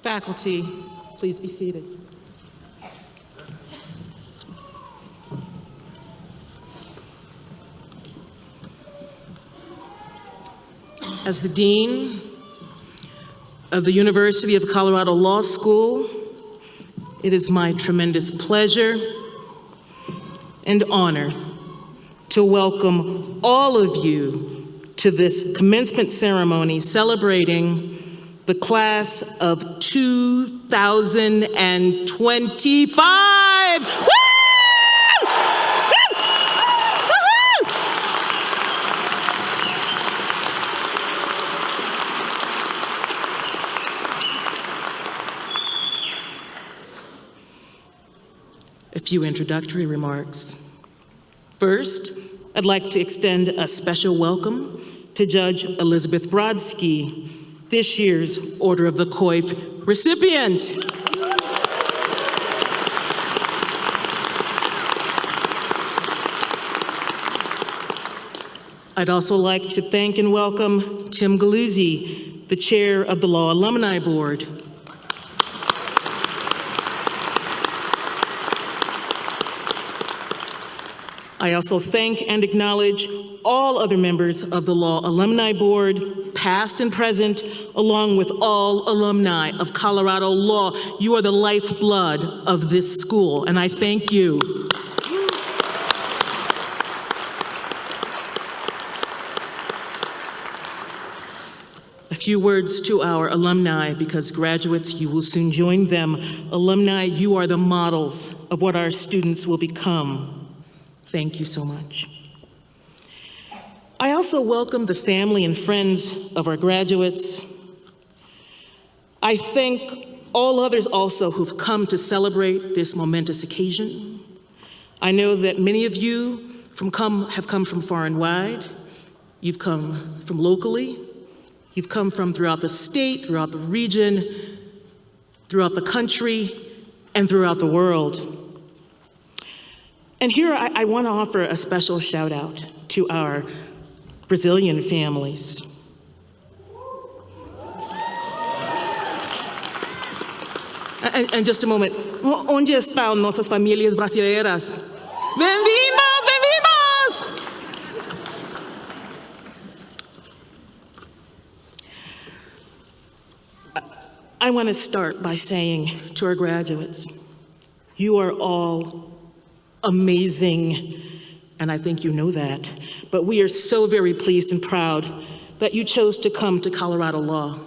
Faculty, please be seated. As the Dean of the University of Colorado Law School, it is my tremendous pleasure and honor to welcome all of you to this commencement ceremony celebrating the class of 2025. Woo! A few introductory remarks. First, I'd like to extend a special welcome to Judge Elizabeth Brodsky, this year's Order of the Coif recipient. I'd also like to thank and welcome Tim Galuzzi, the chair of the Law Alumni Board. I also thank and acknowledge all other members of the Law Alumni Board, past and present, along with all alumni of Colorado Law. You are the lifeblood of this school, and I thank you. A few words to our alumni, because graduates, you will soon join them. Alumni, you are the models of what our students will become. Thank you so much. I also welcome the family and friends of our graduates. I thank all others also who've come to celebrate this momentous occasion. I know that many of you have come from far and wide. You've come from locally. You've come from throughout the state, throughout the region, throughout the country, and throughout the world. And here I want to offer a special shout out to our Brazilian families. And just a moment, onde estão nossas famílias brasileiras? Bem-vindas, bem-vindas! I want to start by saying to our graduates, you are all amazing, and I think you know that, but we are so very pleased and proud that you chose to come to Colorado Law.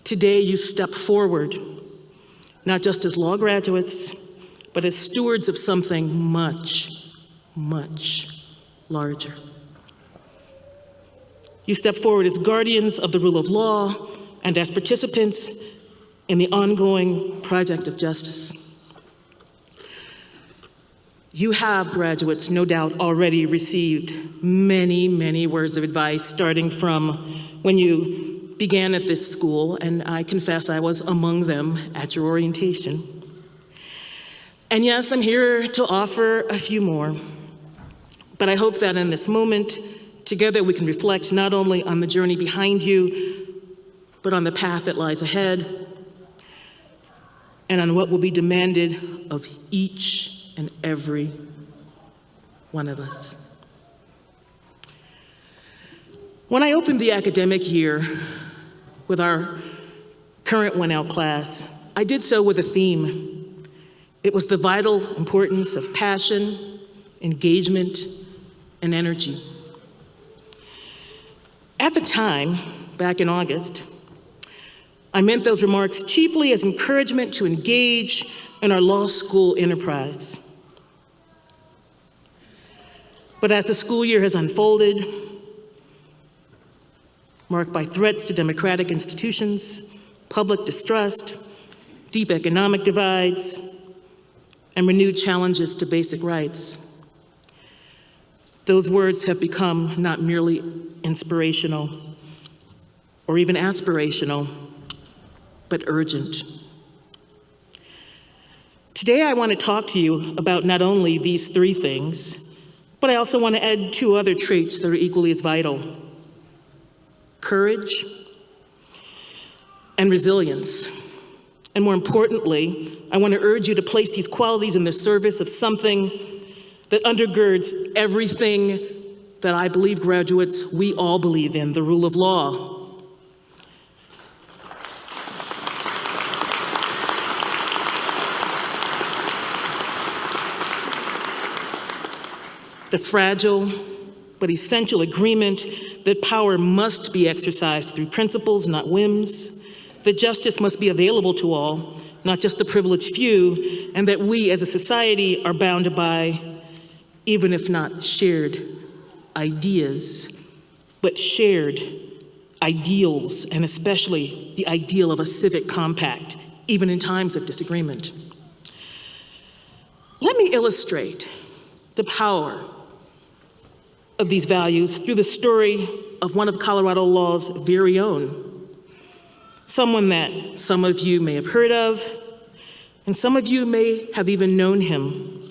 Today you step forward, not just as law graduates, but as stewards of something much, much larger. You step forward as guardians of the rule of law and as participants in the ongoing project of justice. You have, graduates, no doubt already received many, many words of advice, starting from when you began at this school, and I confess I was among them at your orientation. And yes, I'm here to offer a few more, but I hope that in this moment, together we can reflect not only on the journey behind you, but on the path that lies ahead, and on what will be demanded of each and every one of us. When I opened the academic year with our current 1L class, I did so with a theme. It was the vital importance of passion, engagement, and energy. At the time, back in August, I meant those remarks chiefly as encouragement to engage in our law school enterprise. But as the school year has unfolded, marked by threats to democratic institutions, public distrust, deep economic divides, and renewed challenges to basic rights, those words have become not merely inspirational or even aspirational, but urgent. Today I want to talk to you about not only these three things, but I also want to add two other traits that are equally as vital: courage and resilience. And more importantly, I want to urge you to place these qualities in the service of something that undergirds everything that I believe, graduates, we all believe in, the rule of law. The fragile but essential agreement that power must be exercised through principles, not whims, that justice must be available to all, not just the privileged few, and that we as a society are bound by, even if not shared ideas, but shared ideals, and especially the ideal of a civic compact, even in times of disagreement. Let me illustrate the power of these values through the story of one of Colorado law's very own, someone that some of you may have heard of, and some of you may have even known him.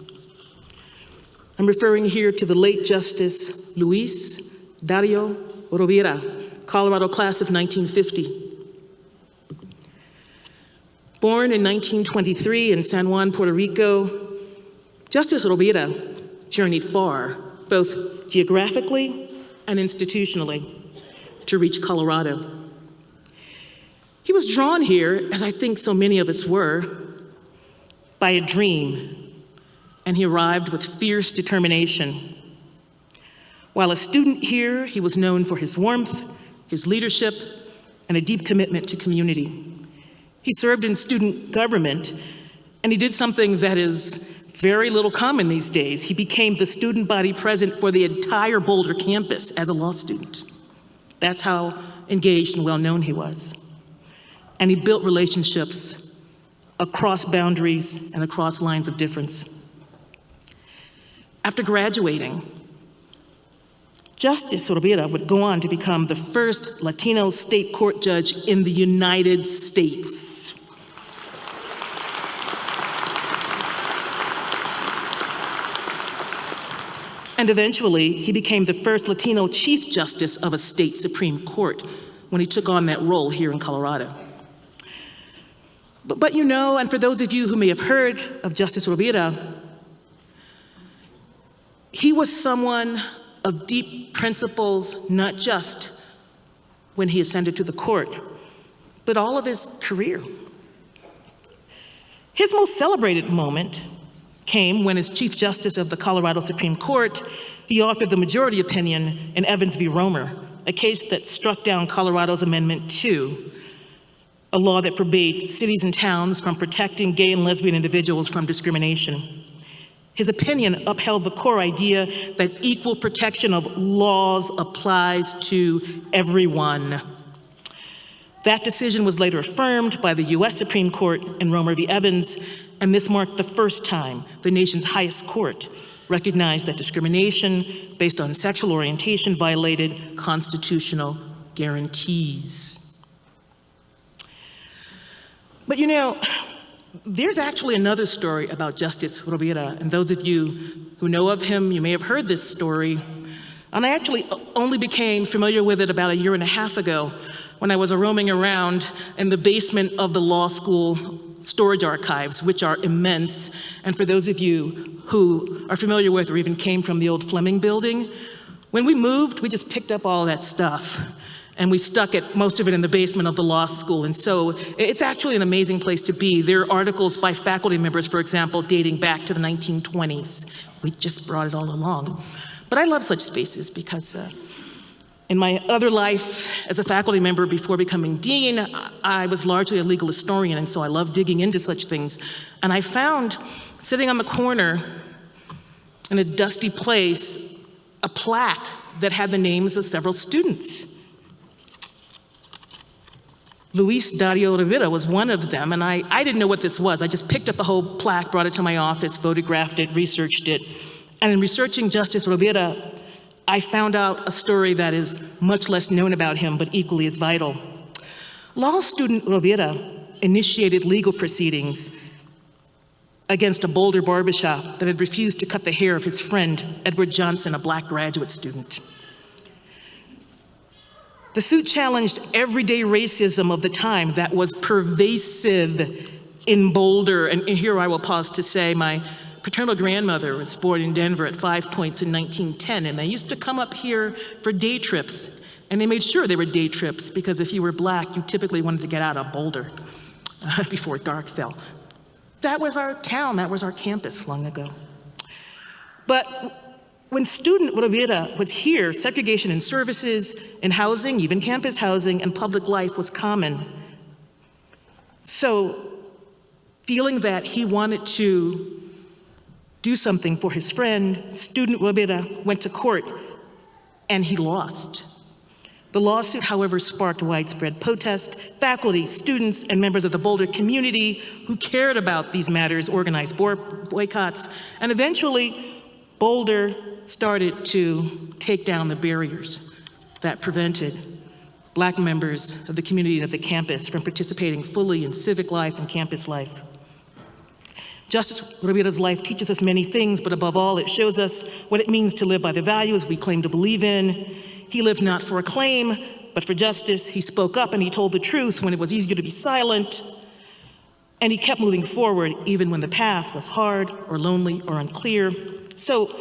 I'm referring here to the late Justice Luis Dario Rovira, Colorado class of 1950. Born in 1923 in San Juan, Puerto Rico, Justice Rovira journeyed far, both geographically and institutionally, to reach Colorado. He was drawn here, as I think so many of us were, by a dream, and he arrived with fierce determination. While a student here, he was known for his warmth, his leadership, and a deep commitment to community. He served in student government, and he did something that is very little common these days. He became the student body president for the entire Boulder campus as a law student. That's how engaged and well-known he was. And he built relationships across boundaries and across lines of difference. After graduating, Justice Rovira would go on to become the first Latino state court judge in the United States. And eventually, he became the first Latino Chief Justice of a state Supreme Court when he took on that role here in Colorado. But you know, and for those of you who may have heard of Justice Rovira, he was someone of deep principles, not just when he ascended to the court, but all of his career. His most celebrated moment came when, as Chief Justice of the Colorado Supreme Court, he authored the majority opinion in Evans v. Romer, a case that struck down Colorado's Amendment 2, a law that forbade cities and towns from protecting gay and lesbian individuals from discrimination. His opinion upheld the core idea that equal protection of laws applies to everyone. That decision was later affirmed by the US Supreme Court in Romer v. Evans, and this marked the first time the nation's highest court recognized that discrimination based on sexual orientation violated constitutional guarantees. But you know, there's actually another story about Justice Rovira, and those of you who know of him, you may have heard this story. And I actually only became familiar with it about a year and a half ago when I was roaming around in the basement of the law school storage archives, which are immense. And for those of you who are familiar with or even came from the old Fleming building, when we moved, we just picked up all that stuff and we stuck it, most of it in the basement of the law school. And so it's actually an amazing place to be. There are articles by faculty members, for example, dating back to the 1920s. We just brought it all along. But I love such spaces because in my other life as a faculty member before becoming dean, I was largely a legal historian, and so I love digging into such things. And I found, sitting on the corner in a dusty place, a plaque that had the names of several students. Luis Dario Rovira was one of them, and I didn't know what this was. I just picked up the whole plaque, brought it to my office, photographed it, researched it. And in researching Justice Rovira, I found out a story that is much less known about him, but equally as vital. Law student Rovira initiated legal proceedings against a Boulder barbershop that had refused to cut the hair of his friend, Edward Johnson, a Black graduate student. The suit challenged everyday racism of the time that was pervasive in Boulder, and here I will pause to say my paternal grandmother was born in Denver at 5 Points in 1910, and they used to come up here for day trips. And they made sure they were day trips because if you were Black, you typically wanted to get out of Boulder before dark fell. That was our town, that was our campus long ago. But when student Rivera was here, segregation in services, in housing, even campus housing, and public life was common. So feeling that he wanted to do something for his friend, student Rivera went to court and he lost. The lawsuit, however, sparked widespread protest. Faculty, students, and members of the Boulder community who cared about these matters organized boycotts, and eventually Boulder started to take down the barriers that prevented Black members of the community and of the campus from participating fully in civic life and campus life. Justice Rivera's life teaches us many things, but above all, it shows us what it means to live by the values we claim to believe in. He lived not for acclaim, but for justice. He spoke up and he told the truth when it was easier to be silent. And he kept moving forward even when the path was hard or lonely or unclear. So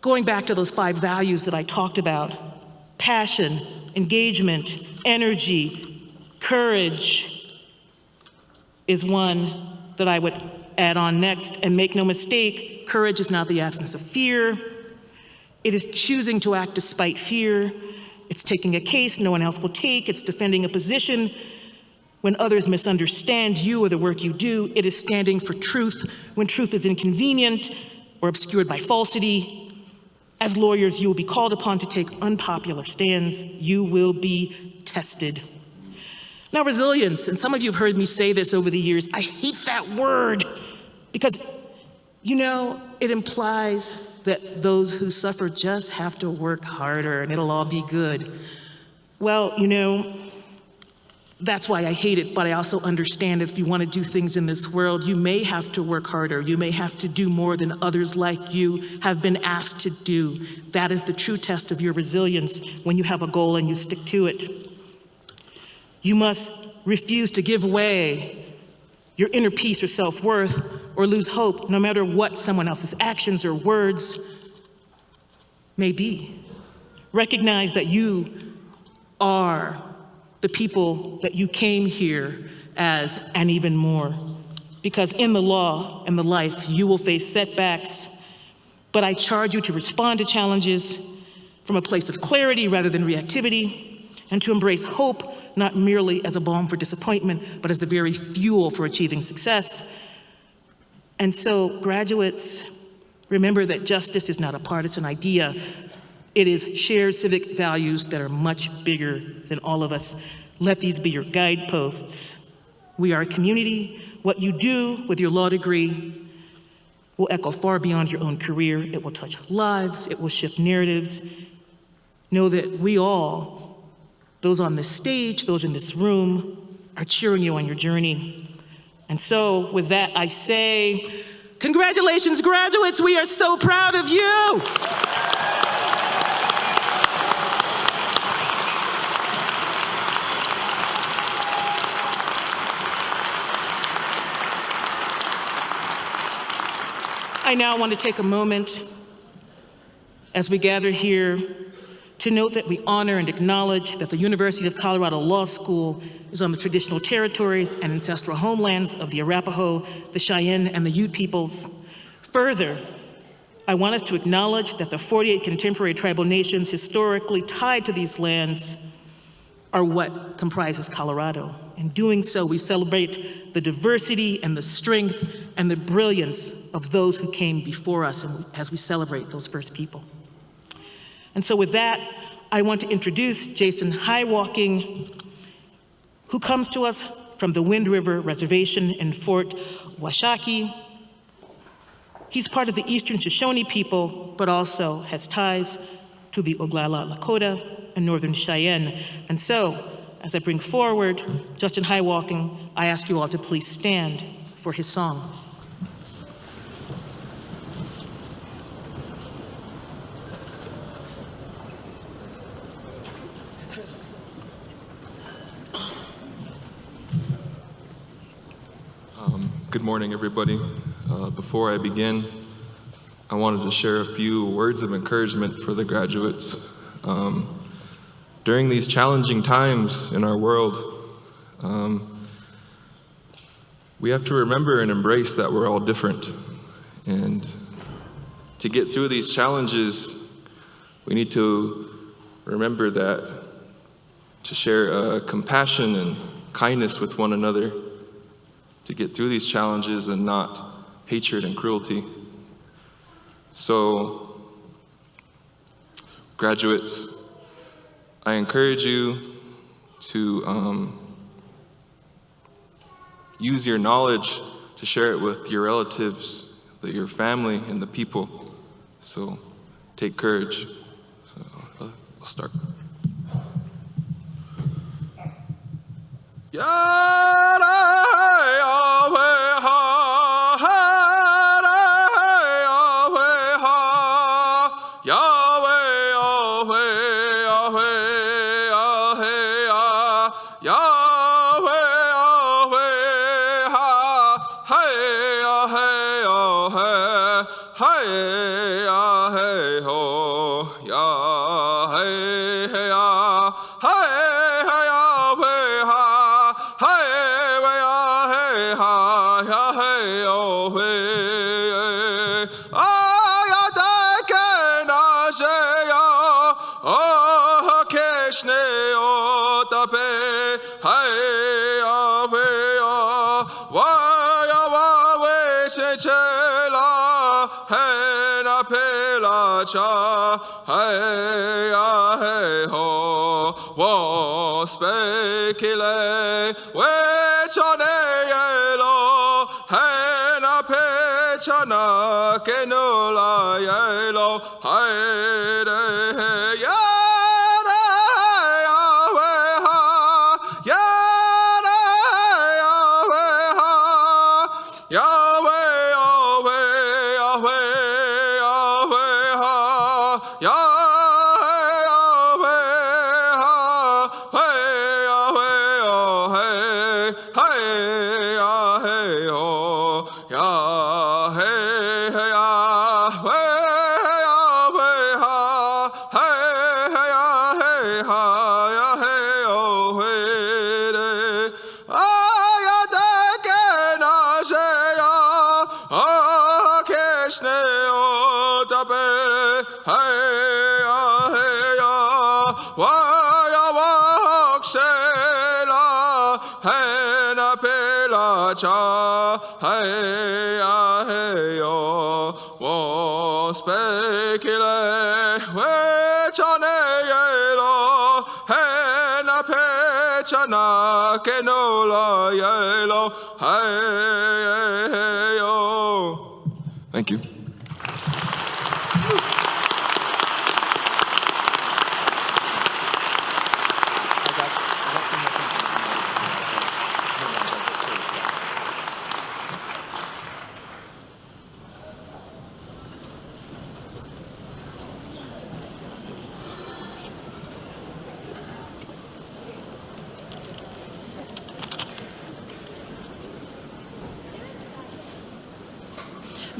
going back to those 5 values that I talked about, passion, engagement, energy, courage is one that I would add on next. And make no mistake, courage is not the absence of fear. It is choosing to act despite fear. It's taking a case no one else will take. It's defending a position when others misunderstand you or the work you do. It is standing for truth when truth is inconvenient or obscured by falsity. As lawyers, you will be called upon to take unpopular stands. You will be tested. Now, resilience, and some of you have heard me say this over the years, I hate that word because, you know, it implies that those who suffer just have to work harder and it'll all be good. Well, you know, that's why I hate it, but I also understand that if you want to do things in this world, you may have to work harder. You may have to do more than others like you have been asked to do. That is the true test of your resilience when you have a goal and you stick to it. You must refuse to give away your inner peace or self-worth or lose hope no matter what someone else's actions or words may be. Recognize that you are the people that you came here as, and even more. Because in the law and the life, you will face setbacks, but I charge you to respond to challenges from a place of clarity rather than reactivity, and to embrace hope, not merely as a balm for disappointment, but as the very fuel for achieving success. And so, graduates, remember that justice is not a partisan idea. It is shared civic values that are much bigger than all of us. Let these be your guideposts. We are a community. What you do with your law degree will echo far beyond your own career. It will touch lives. It will shift narratives. Know that we all, those on this stage, those in this room, are cheering you on your journey. And so with that, I say, congratulations, graduates. We are so proud of you. I now want to take a moment as we gather here to note that we honor and acknowledge that the University of Colorado Law School is on the traditional territories and ancestral homelands of the Arapaho, the Cheyenne, and the Ute peoples. Further, I want us to acknowledge that the 48 contemporary tribal nations historically tied to these lands are what comprises Colorado. In doing so, we celebrate the diversity and the strength and the brilliance of those who came before us as we celebrate those first people. And so with that, I want to introduce Jason Highwalking, who comes to us from the Wind River Reservation in Fort Washakie. He's part of the Eastern Shoshone people, but also has ties to the Oglala Lakota and Northern Cheyenne. And so, as I bring forward Justin Highwalking, I ask you all to please stand for his song. Good morning, everybody. Before I begin, I wanted to share a few words of encouragement for the graduates. During these challenging times in our world, we have to remember and embrace that we're all different. And to get through these challenges, we need to remember that to share compassion and kindness with one another, to get through these challenges and not hatred and cruelty. So, graduates, I encourage you to use your knowledge to share it with your relatives, your family, and the people. So, take courage. So, I'll start. Spekile wechane yelo hena pechana kenula yelo haide yare yawe ha Yahweh cha hey yo wo spekile wechane yelo hena pechana kenola yelo hey yo. Thank you.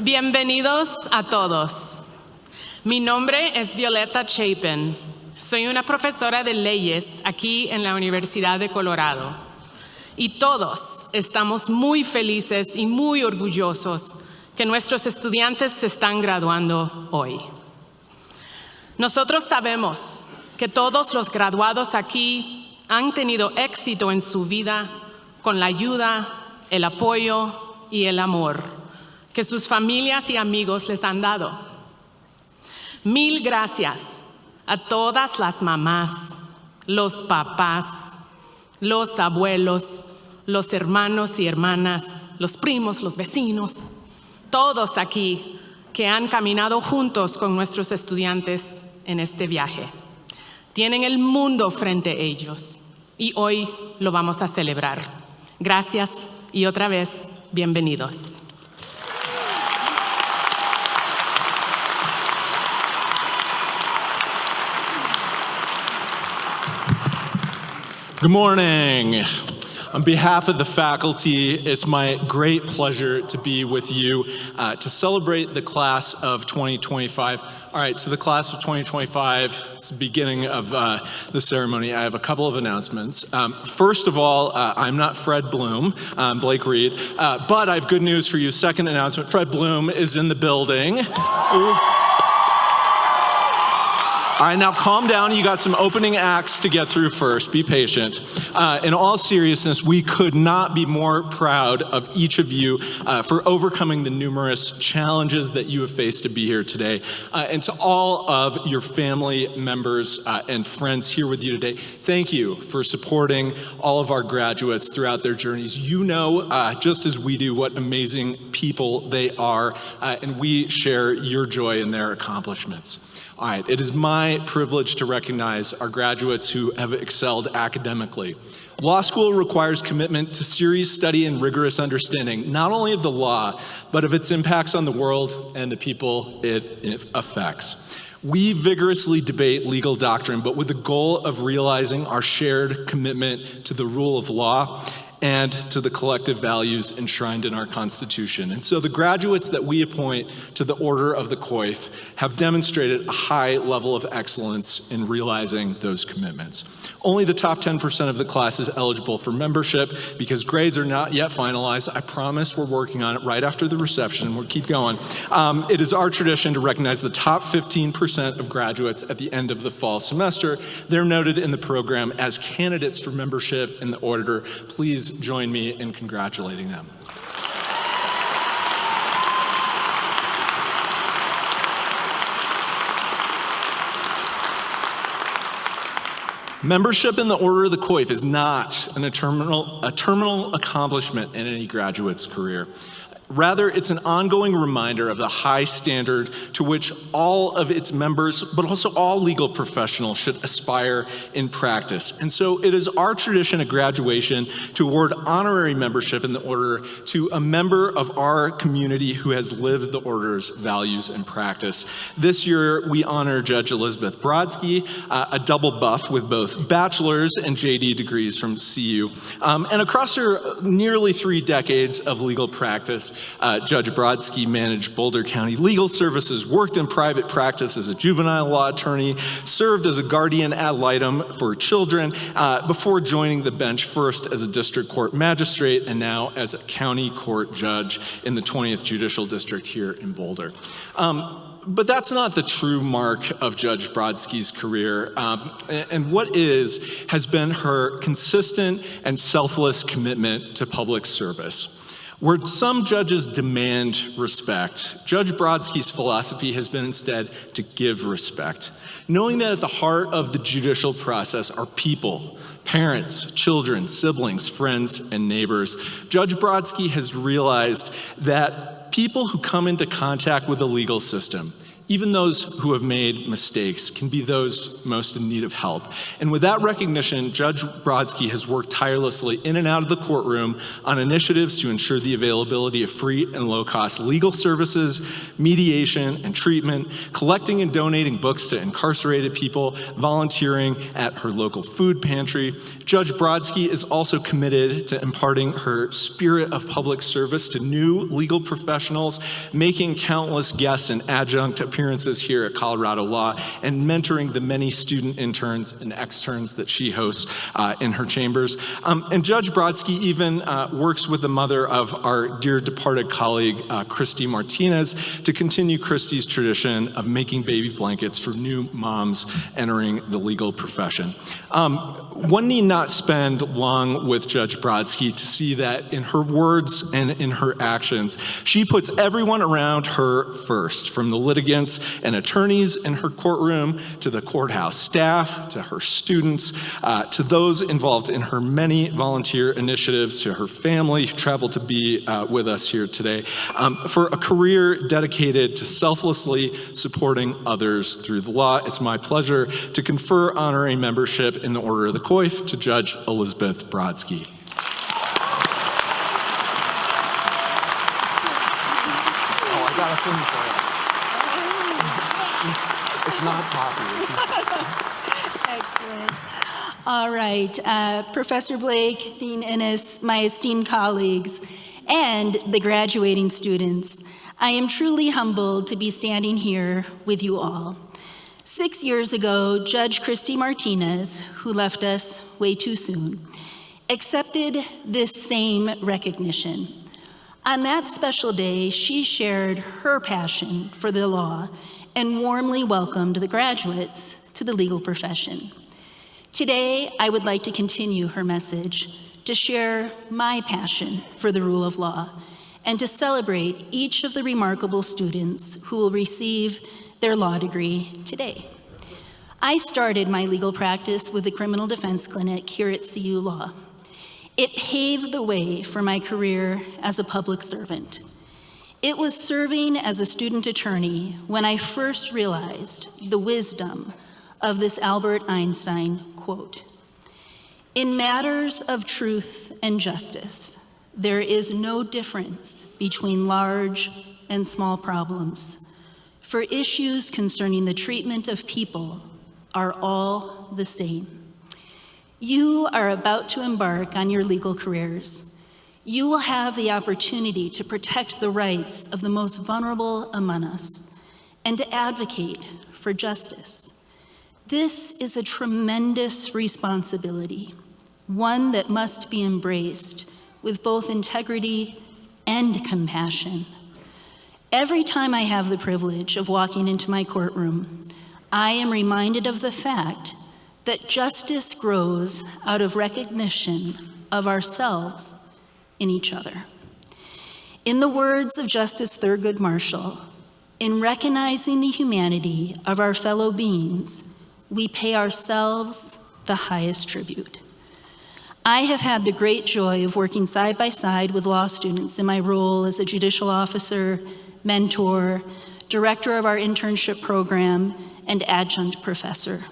Bienvenidos a todos. Mi nombre es Violeta Chapin. Soy una profesora de leyes aquí en la Universidad de Colorado. Y todos estamos muy felices y muy orgullosos que nuestros estudiantes se están graduando hoy. Nosotros sabemos que todos los graduados aquí han tenido éxito en su vida con la ayuda, el apoyo y el amor que sus familias y amigos les han dado. Mil gracias a todas las mamás, los papás, los abuelos, los hermanos y hermanas, los primos, los vecinos, todos aquí que han caminado juntos con nuestros estudiantes en este viaje. Tienen el mundo frente a ellos y hoy lo vamos a celebrar. Gracias y otra vez, bienvenidos. Good morning. On behalf of the faculty, it's my great pleasure to be with you to celebrate the class of 2025. All right, so the class of 2025, it's the beginning of the ceremony. I have a couple of announcements. First of all, I'm not Fred Bloom, Blake Reed, but I have good news for you. Second announcement, Fred Bloom is in the building. Ooh. All right, now calm down. You got some opening acts to get through first. Be patient. In all seriousness, we could not be more proud of each of you for overcoming the numerous challenges that you have faced to be here today. And to all of your family members and friends here with you today, thank you for supporting all of our graduates throughout their journeys. You know, just as we do, what amazing people they are, and we share your joy in their accomplishments. All right, it is my privilege to recognize our graduates who have excelled academically. Law school requires commitment to serious study and rigorous understanding, not only of the law, but of its impacts on the world and the people it affects. We vigorously debate legal doctrine, but with the goal of realizing our shared commitment to the rule of law and to the collective values enshrined in our Constitution. And so the graduates that we appoint to the Order of the Coif have demonstrated a high level of excellence in realizing those commitments. Only the top 10% of the class is eligible for membership because grades are not yet finalized. I promise we're working on it right after the reception, and we'll keep going. It is our tradition to recognize the top 15% of graduates at the end of the fall semester. They're noted in the program as candidates for membership in the order. Please join me in congratulating them. Membership in the Order of the Coif is not a terminal accomplishment in any graduate's career. Rather, it's an ongoing reminder of the high standard to which all of its members, but also all legal professionals, should aspire in practice. And so it is our tradition at graduation to award honorary membership in the order to a member of our community who has lived the order's values and practice. This year, we honor Judge Elizabeth Brodsky, a double buff with both bachelor's and JD degrees from CU. And across her nearly 3 decades of legal practice, Judge Brodsky managed Boulder County Legal Services, worked in private practice as a juvenile law attorney, served as a guardian ad litem for children before joining the bench first as a district court magistrate and now as a county court judge in the 20th Judicial District here in Boulder. But that's not the true mark of Judge Brodsky's career. And what has been her consistent and selfless commitment to public service. Where some judges demand respect, Judge Brodsky's philosophy has been instead to give respect, knowing that at the heart of the judicial process are people, parents, children, siblings, friends, and neighbors. Judge Brodsky has realized that people who come into contact with the legal system, even those who have made mistakes, can be those most in need of help. And with that recognition, Judge Brodsky has worked tirelessly in and out of the courtroom on initiatives to ensure the availability of free and low-cost legal services, mediation and treatment, collecting and donating books to incarcerated people, volunteering at her local food pantry. Judge Brodsky is also committed to imparting her spirit of public service to new legal professionals, making countless guest and adjunct appearances here at Colorado Law, and mentoring the many student interns and externs that she hosts in her chambers. And Judge Brodsky even works with the mother of our dear departed colleague, Christy Martinez, to continue Christy's tradition of making baby blankets for new moms entering the legal profession. One need not spend long with Judge Brodsky to see that in her words and in her actions, she puts everyone around her first, from the litigants and attorneys in her courtroom, to the courthouse staff, to her students, to those involved in her many volunteer initiatives, to her family who traveled to be with us here today, for a career dedicated to selflessly supporting others through the law. It's my pleasure to confer honorary membership in the Order of the Coif to Judge Elizabeth Brodsky. Oh, I got a thing for it. It's not toppy. Excellent. All right, Professor Blake, Dean Innes, my esteemed colleagues, and the graduating students, I am truly humbled to be standing here with you all. 6 years ago, Judge Christy Martinez, who left us way too soon, accepted this same recognition. On that special day, she shared her passion for the law and warmly welcomed the graduates to the legal profession. Today, I would like to continue her message, to share my passion for the rule of law, and to celebrate each of the remarkable students who will receive their law degree today. I started my legal practice with the Criminal Defense Clinic here at CU Law. It paved the way for my career as a public servant. It was serving as a student attorney when I first realized the wisdom of this Albert Einstein quote. In matters of truth and justice, there is no difference between large and small problems, for issues concerning the treatment of people are all the same. You are about to embark on your legal careers. You will have the opportunity to protect the rights of the most vulnerable among us and to advocate for justice. This is a tremendous responsibility, one that must be embraced with both integrity and compassion. Every time I have the privilege of walking into my courtroom, I am reminded of the fact that justice grows out of recognition of ourselves in each other. In the words of Justice Thurgood Marshall, in recognizing the humanity of our fellow beings, we pay ourselves the highest tribute. I have had the great joy of working side by side with law students in my role as a judicial officer, mentor, director of our internship program, and adjunct professor.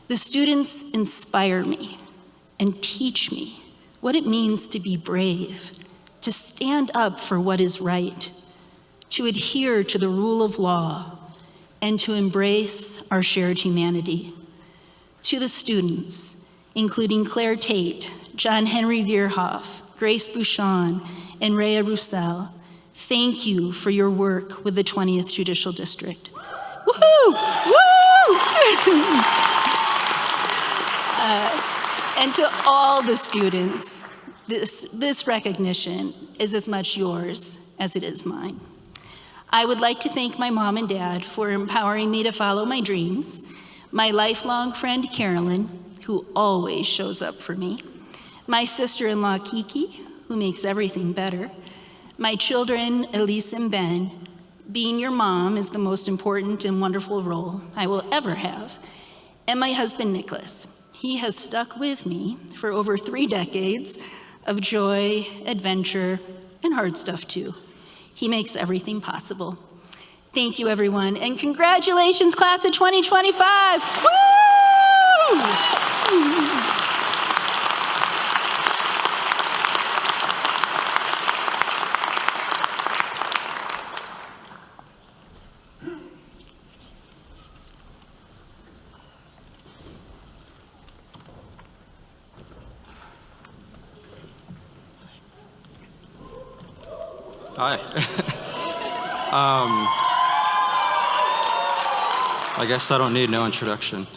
The students inspire me and teach me what it means to be brave, to stand up for what is right, to adhere to the rule of law, and to embrace our shared humanity. To the students, including Claire Tate, John Henry Vierhoff, Grace Bouchon, and Rhea Roussel, thank you for your work with the 20th Judicial District. Woohoo! Woo! And to all the students, this recognition is as much yours as it is mine. I would like to thank my mom and dad for empowering me to follow my dreams, my lifelong friend Carolyn, who always shows up for me, my sister-in-law Kiki, who makes everything better, my children Elise and Ben. Being your mom is the most important and wonderful role I will ever have, and my husband Nicholas. He has stuck with me for over 3 decades of joy, adventure, and hard stuff too. He makes everything possible. Thank you, everyone, and congratulations, class of 2025! Woo! Hi. I guess I don't need no introduction.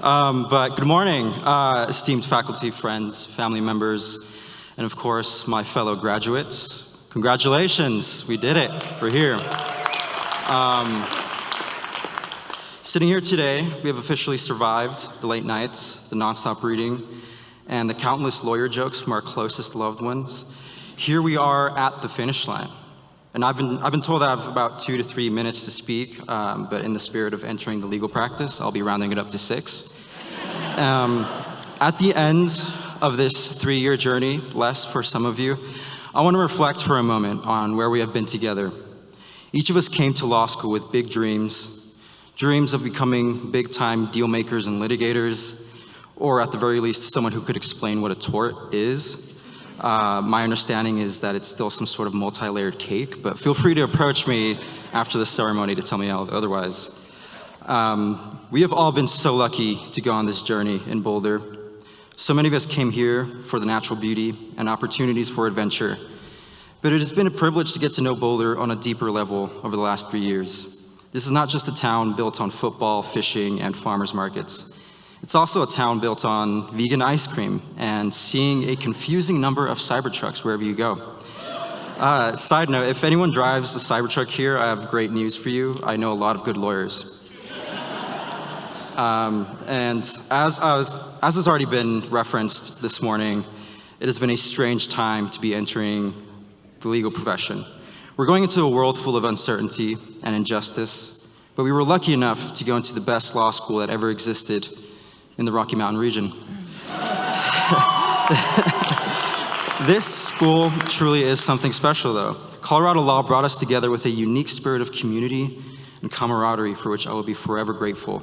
But good morning, esteemed faculty, friends, family members, and of course, my fellow graduates. Congratulations, we did it, we're here. Sitting here today, we have officially survived the late nights, the nonstop reading, and the countless lawyer jokes from our closest loved ones. Here we are at the finish line. And I've been told I have about 2 to 3 minutes to speak, but in the spirit of entering the legal practice, I'll be rounding it up to 6. At the end of this 3-year journey, less for some of you, I want to reflect for a moment on where we have been together. Each of us came to law school with big dreams, dreams of becoming big-time deal makers and litigators, or at the very least, someone who could explain what a tort is. My understanding is that it's still some sort of multi-layered cake, but feel free to approach me after the ceremony to tell me otherwise. We have all been so lucky to go on this journey in Boulder. So many of us came here for the natural beauty and opportunities for adventure. But it has been a privilege to get to know Boulder on a deeper level over the last 3 years. This is not just a town built on football, fishing, and farmers markets. It's also a town built on vegan ice cream and seeing a confusing number of Cybertrucks wherever you go. Side note, if anyone drives a Cybertruck here, I have great news for you. I know a lot of good lawyers. And as has already been referenced this morning, it has been a strange time to be entering the legal profession. We're going into a world full of uncertainty and injustice, but we were lucky enough to go into the best law school that ever existed in the Rocky Mountain region. This school truly is something special, though. Colorado law brought us together with a unique spirit of community and camaraderie for which I will be forever grateful.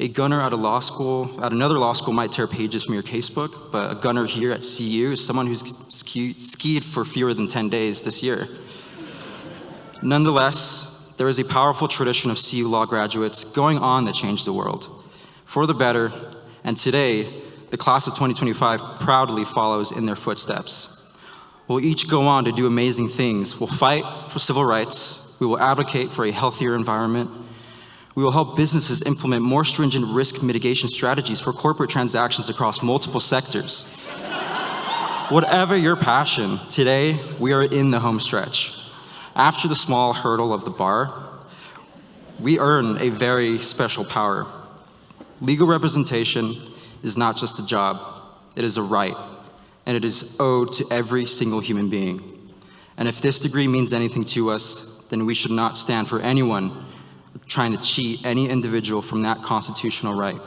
A gunner at another law school might tear pages from your casebook, but a gunner here at CU is someone who's skied for fewer than 10 days this year. Nonetheless, there is a powerful tradition of CU law graduates going on that changed the world for the better, and today, the class of 2025 proudly follows in their footsteps. We'll each go on to do amazing things. We'll fight for civil rights. We will advocate for a healthier environment. We will help businesses implement more stringent risk mitigation strategies for corporate transactions across multiple sectors. Whatever your passion, today we are in the home stretch. After the small hurdle of the bar, we earn a very special power. Legal representation is not just a job, it is a right, and it is owed to every single human being. And if this degree means anything to us, then we should not stand for anyone trying to cheat any individual from that constitutional right,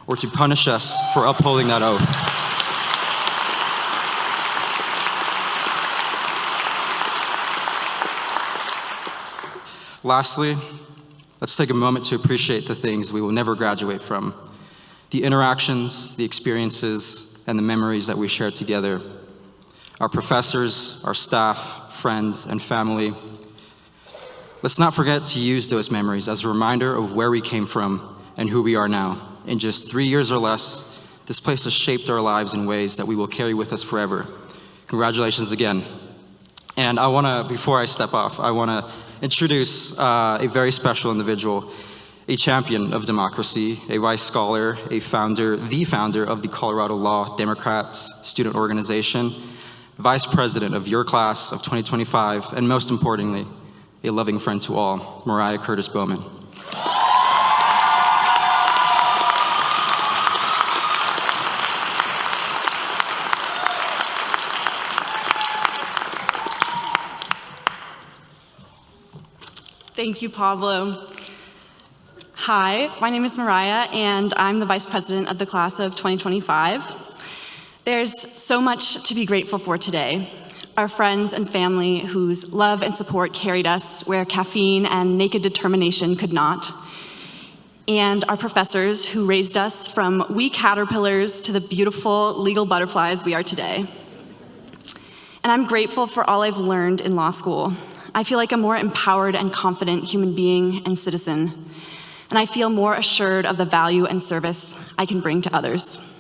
or to punish us for upholding that oath. Lastly, let's take a moment to appreciate the things we will never graduate from. The interactions, the experiences, and the memories that we share together. Our professors, our staff, friends, and family. Let's not forget to use those memories as a reminder of where we came from and who we are now. In just 3 years or less, this place has shaped our lives in ways that we will carry with us forever. Congratulations again. And before I step off, I want to introduce a very special individual, a champion of democracy, a Weiss Scholar, the founder of the Colorado Law Democrats Student Organization, Vice President of your class of 2025, and most importantly, a loving friend to all, Mariah Curtis Bowman. Thank you, Pablo. Hi, my name is Mariah, and I'm the Vice President of the class of 2025. There's so much to be grateful for today. Our friends and family whose love and support carried us where caffeine and naked determination could not. And our professors who raised us from wee caterpillars to the beautiful legal butterflies we are today. And I'm grateful for all I've learned in law school. I feel like a more empowered and confident human being and citizen. And I feel more assured of the value and service I can bring to others.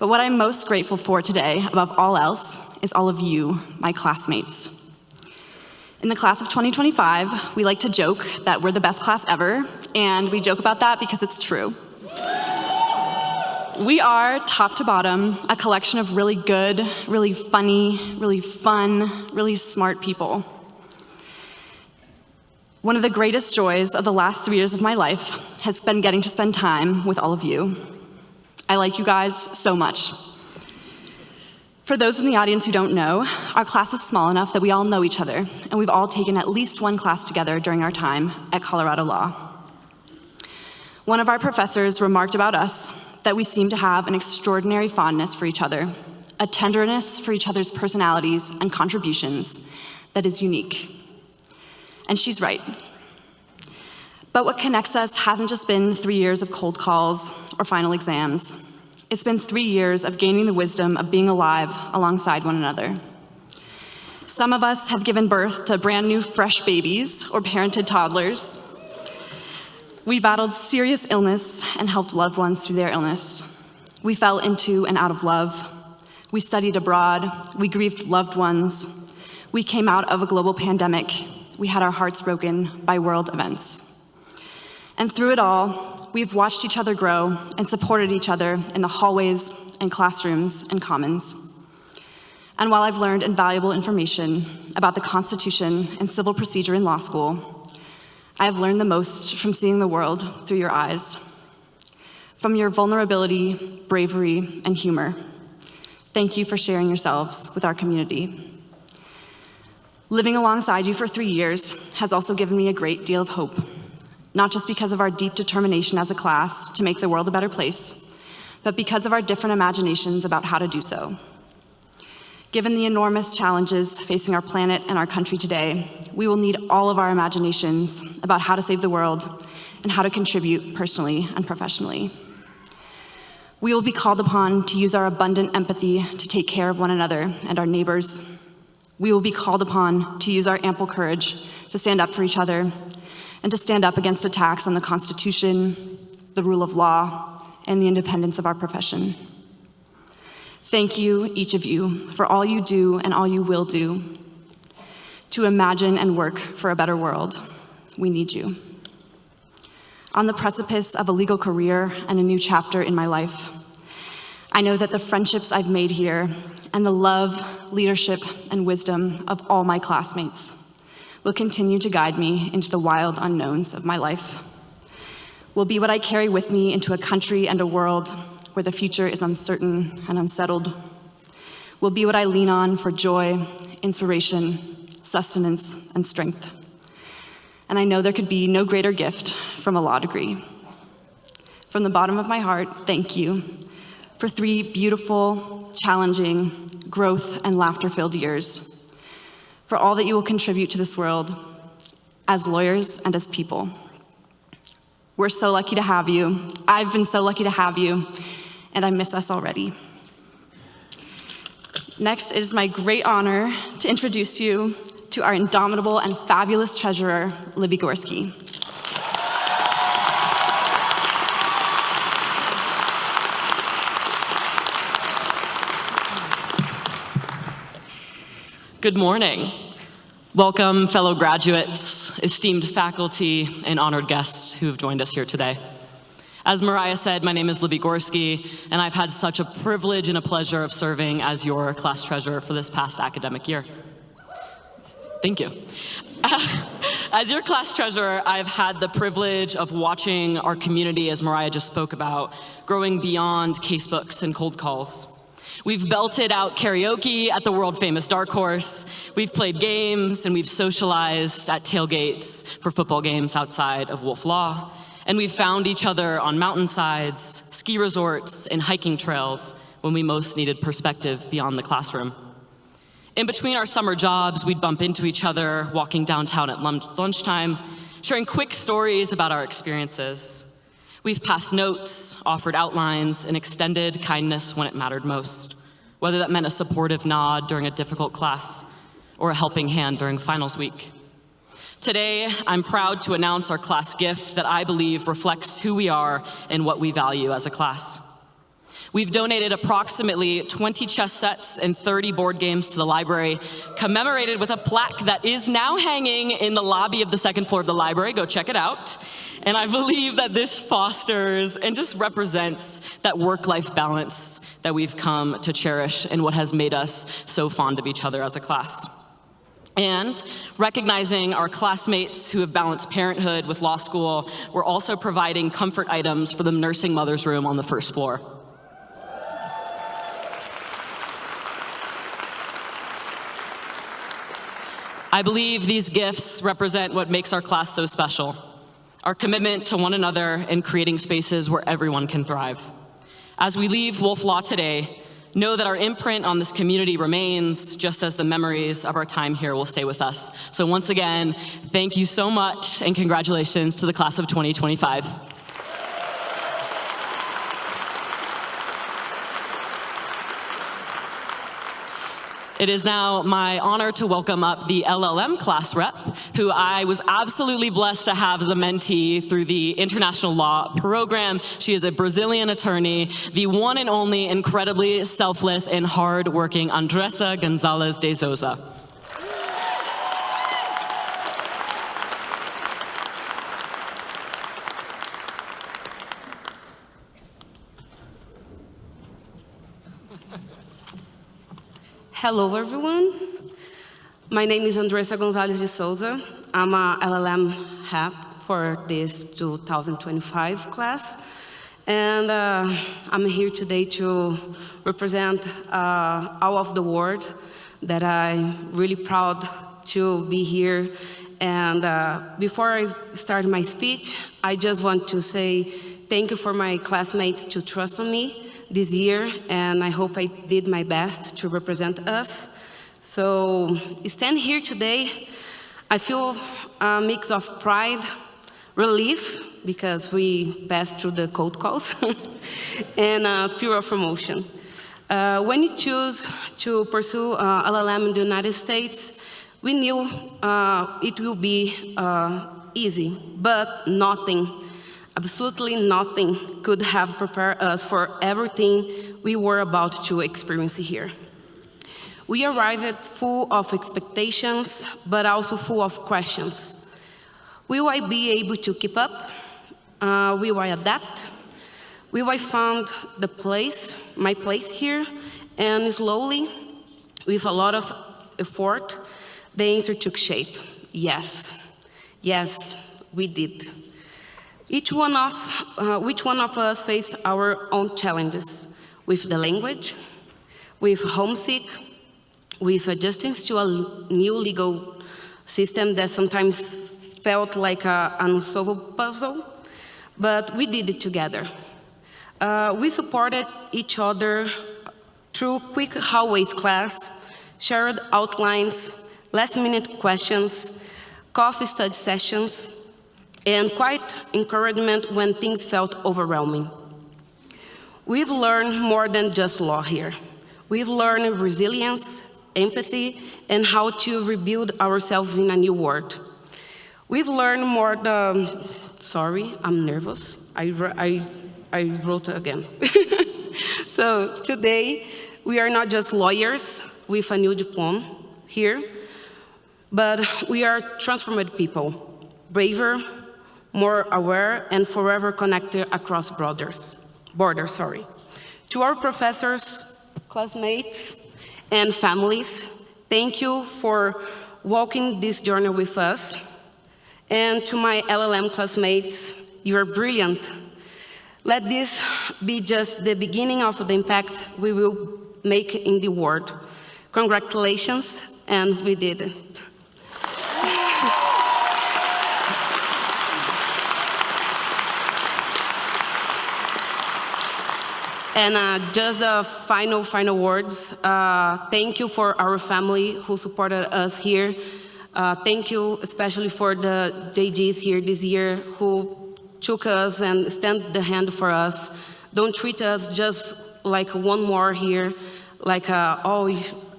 But what I'm most grateful for today, above all else, is all of you, my classmates. In the class of 2025, we like to joke that we're the best class ever, and we joke about that because it's true. We are, top to bottom, a collection of really good, really funny, really fun, really smart people. One of the greatest joys of the last 3 years of my life has been getting to spend time with all of you. I like you guys so much. For those in the audience who don't know, our class is small enough that we all know each other, and we've all taken at least one class together during our time at Colorado Law. One of our professors remarked about us that we seem to have an extraordinary fondness for each other, a tenderness for each other's personalities and contributions that is unique. And she's right. But what connects us hasn't just been 3 years of cold calls or final exams. It's been 3 years of gaining the wisdom of being alive alongside one another. Some of us have given birth to brand new fresh babies or parented toddlers. We battled serious illness and helped loved ones through their illness. We fell into and out of love. We studied abroad. We grieved loved ones. We came out of a global pandemic. We had our hearts broken by world events. And through it all, we've watched each other grow and supported each other in the hallways and classrooms and commons. And while I've learned invaluable information about the Constitution and civil procedure in law school, I have learned the most from seeing the world through your eyes, from your vulnerability, bravery, and humor. Thank you for sharing yourselves with our community. Living alongside you for 3 years has also given me a great deal of hope, not just because of our deep determination as a class to make the world a better place, but because of our different imaginations about how to do so. Given the enormous challenges facing our planet and our country today, we will need all of our imaginations about how to save the world and how to contribute personally and professionally. We will be called upon to use our abundant empathy to take care of one another and our neighbors. We will be called upon to use our ample courage to stand up for each other and to stand up against attacks on the Constitution, the rule of law, and the independence of our profession. Thank you, each of you, for all you do and all you will do to imagine and work for a better world. We need you. On the precipice of a legal career and a new chapter in my life, I know that the friendships I've made here and the love, leadership, and wisdom of all my classmates will continue to guide me into the wild unknowns of my life, will be what I carry with me into a country and a world where the future is uncertain and unsettled, will be what I lean on for joy, inspiration, sustenance, and strength. And I know there could be no greater gift from a law degree. From the bottom of my heart, thank you for 3 beautiful, challenging, growth and laughter-filled years, for all that you will contribute to this world as lawyers and as people. We're so lucky to have you. I've been so lucky to have you, and I miss us already. Next, it is my great honor to introduce you to our indomitable and fabulous treasurer, Libby Gorski. Good morning. Welcome, fellow graduates, esteemed faculty, and honored guests who have joined us here today. As Mariah said, my name is Libby Gorski, and I've had such a privilege and a pleasure of serving as your class treasurer for this past academic year. Thank you. As your class treasurer, I've had the privilege of watching our community, as Mariah just spoke about, growing beyond casebooks and cold calls. We've belted out karaoke at the world-famous Dark Horse, we've played games, and we've socialized at tailgates for football games outside of Wolf Law, and we've found each other on mountainsides, ski resorts, and hiking trails when we most needed perspective beyond the classroom. In between our summer jobs, we'd bump into each other walking downtown at lunchtime, sharing quick stories about our experiences. We've passed notes, offered outlines, and extended kindness when it mattered most, whether that meant a supportive nod during a difficult class or a helping hand during finals week. Today, I'm proud to announce our class gift that I believe reflects who we are and what we value as a class. We've donated approximately 20 chess sets and 30 board games to the library, commemorated with a plaque that is now hanging in the lobby of the second floor of the library. Go check it out. And I believe that this fosters and just represents that work-life balance that we've come to cherish and what has made us so fond of each other as a class. And recognizing our classmates who have balanced parenthood with law school, we're also providing comfort items for the nursing mother's room on the first floor. I believe these gifts represent what makes our class so special, our commitment to one another and creating spaces where everyone can thrive. As we leave Wolf Law today, know that our imprint on this community remains, just as the memories of our time here will stay with us. So once again, thank you so much and congratulations to the class of 2025. It is now my honor to welcome up the LLM class rep, who I was absolutely blessed to have as a mentee through the International Law program. She is a Brazilian attorney, the one and only incredibly selfless and hard-working Andressa Gonzalez de Souza. Hello, everyone. My name is Andressa Gonzalez de Souza. I'm a LLM rep for this 2025 class. And I'm here today to represent all of the world that I'm really proud to be here. And before I start my speech, I just want to say thank you for my classmates to trust on me this year, and I hope I did my best to represent us. So, stand here today, I feel a mix of pride, relief, because we passed through the cold calls, and pure emotion. When you choose to pursue LLM in the United States, we knew it will be easy, but nothing, absolutely nothing could have prepared us for everything we were about to experience here. We arrived full of expectations, but also full of questions. Will I be able to keep up? Will I adapt? Will I find my place here? And slowly, with a lot of effort, the answer took shape. Yes, yes, we did. Each one of us faced our own challenges with the language, with homesick, with adjusting to a new legal system that sometimes felt like an unsolvable puzzle, but we did it together. We supported each other through quick hallways class, shared outlines, last-minute questions, coffee study sessions, and quiet encouragement when things felt overwhelming. We've learned more than just law here. We've learned resilience, empathy, and how to rebuild ourselves in a new world. We've learned more sorry, I'm nervous. I wrote again. So today, we are not just lawyers with a new diploma here, but we are transformed people, braver, more aware, and forever connected across borders. To our professors, classmates, and families, thank you for walking this journey with us. And to my LLM classmates, you are brilliant. Let this be just the beginning of the impact we will make in the world. Congratulations, and we did it. And just final words. Thank you for our family who supported us here. Thank you especially for the JGs here this year who took us and stand the hand for us. Don't treat us just like one more here, like, oh,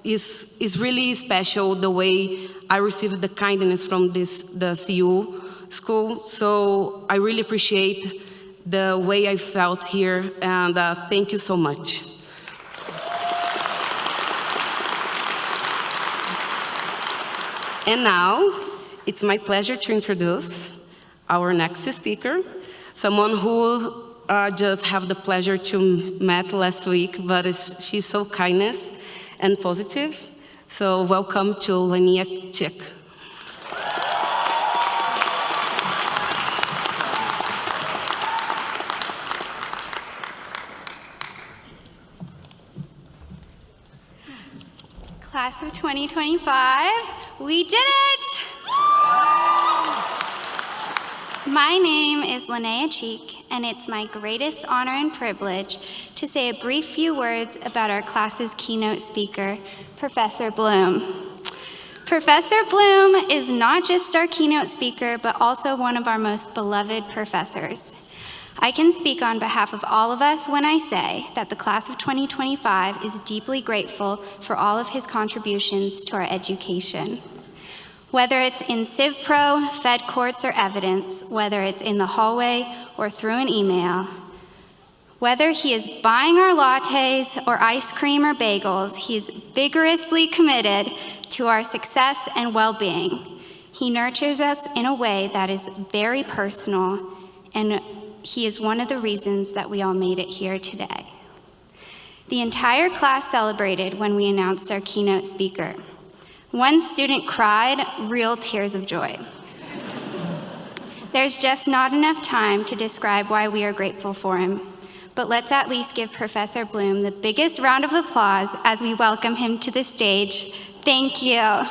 it's really special the way I received the kindness from the CU school. So I really appreciate the way I felt here, and thank you so much. And now, it's my pleasure to introduce our next speaker, someone who just have the pleasure to meet last week, but she's so kindness and positive. So welcome to Lania Chick. Class of 2025, we did it! My name is Linnea Cheek, and it's my greatest honor and privilege to say a brief few words about our class's keynote speaker, Professor Bloom. Professor Bloom is not just our keynote speaker, but also one of our most beloved professors. I can speak on behalf of all of us when I say that the class of 2025 is deeply grateful for all of his contributions to our education. Whether it's in Civ Pro, Fed Courts, or evidence, whether it's in the hallway or through an email, whether he is buying our lattes or ice cream or bagels, he is vigorously committed to our success and well-being. He nurtures us in a way that is very personal, and he is one of the reasons that we all made it here today. The entire class celebrated when we announced our keynote speaker. One student cried real tears of joy. There's just not enough time to describe why we are grateful for him, but let's at least give Professor Bloom the biggest round of applause as we welcome him to the stage. Thank you.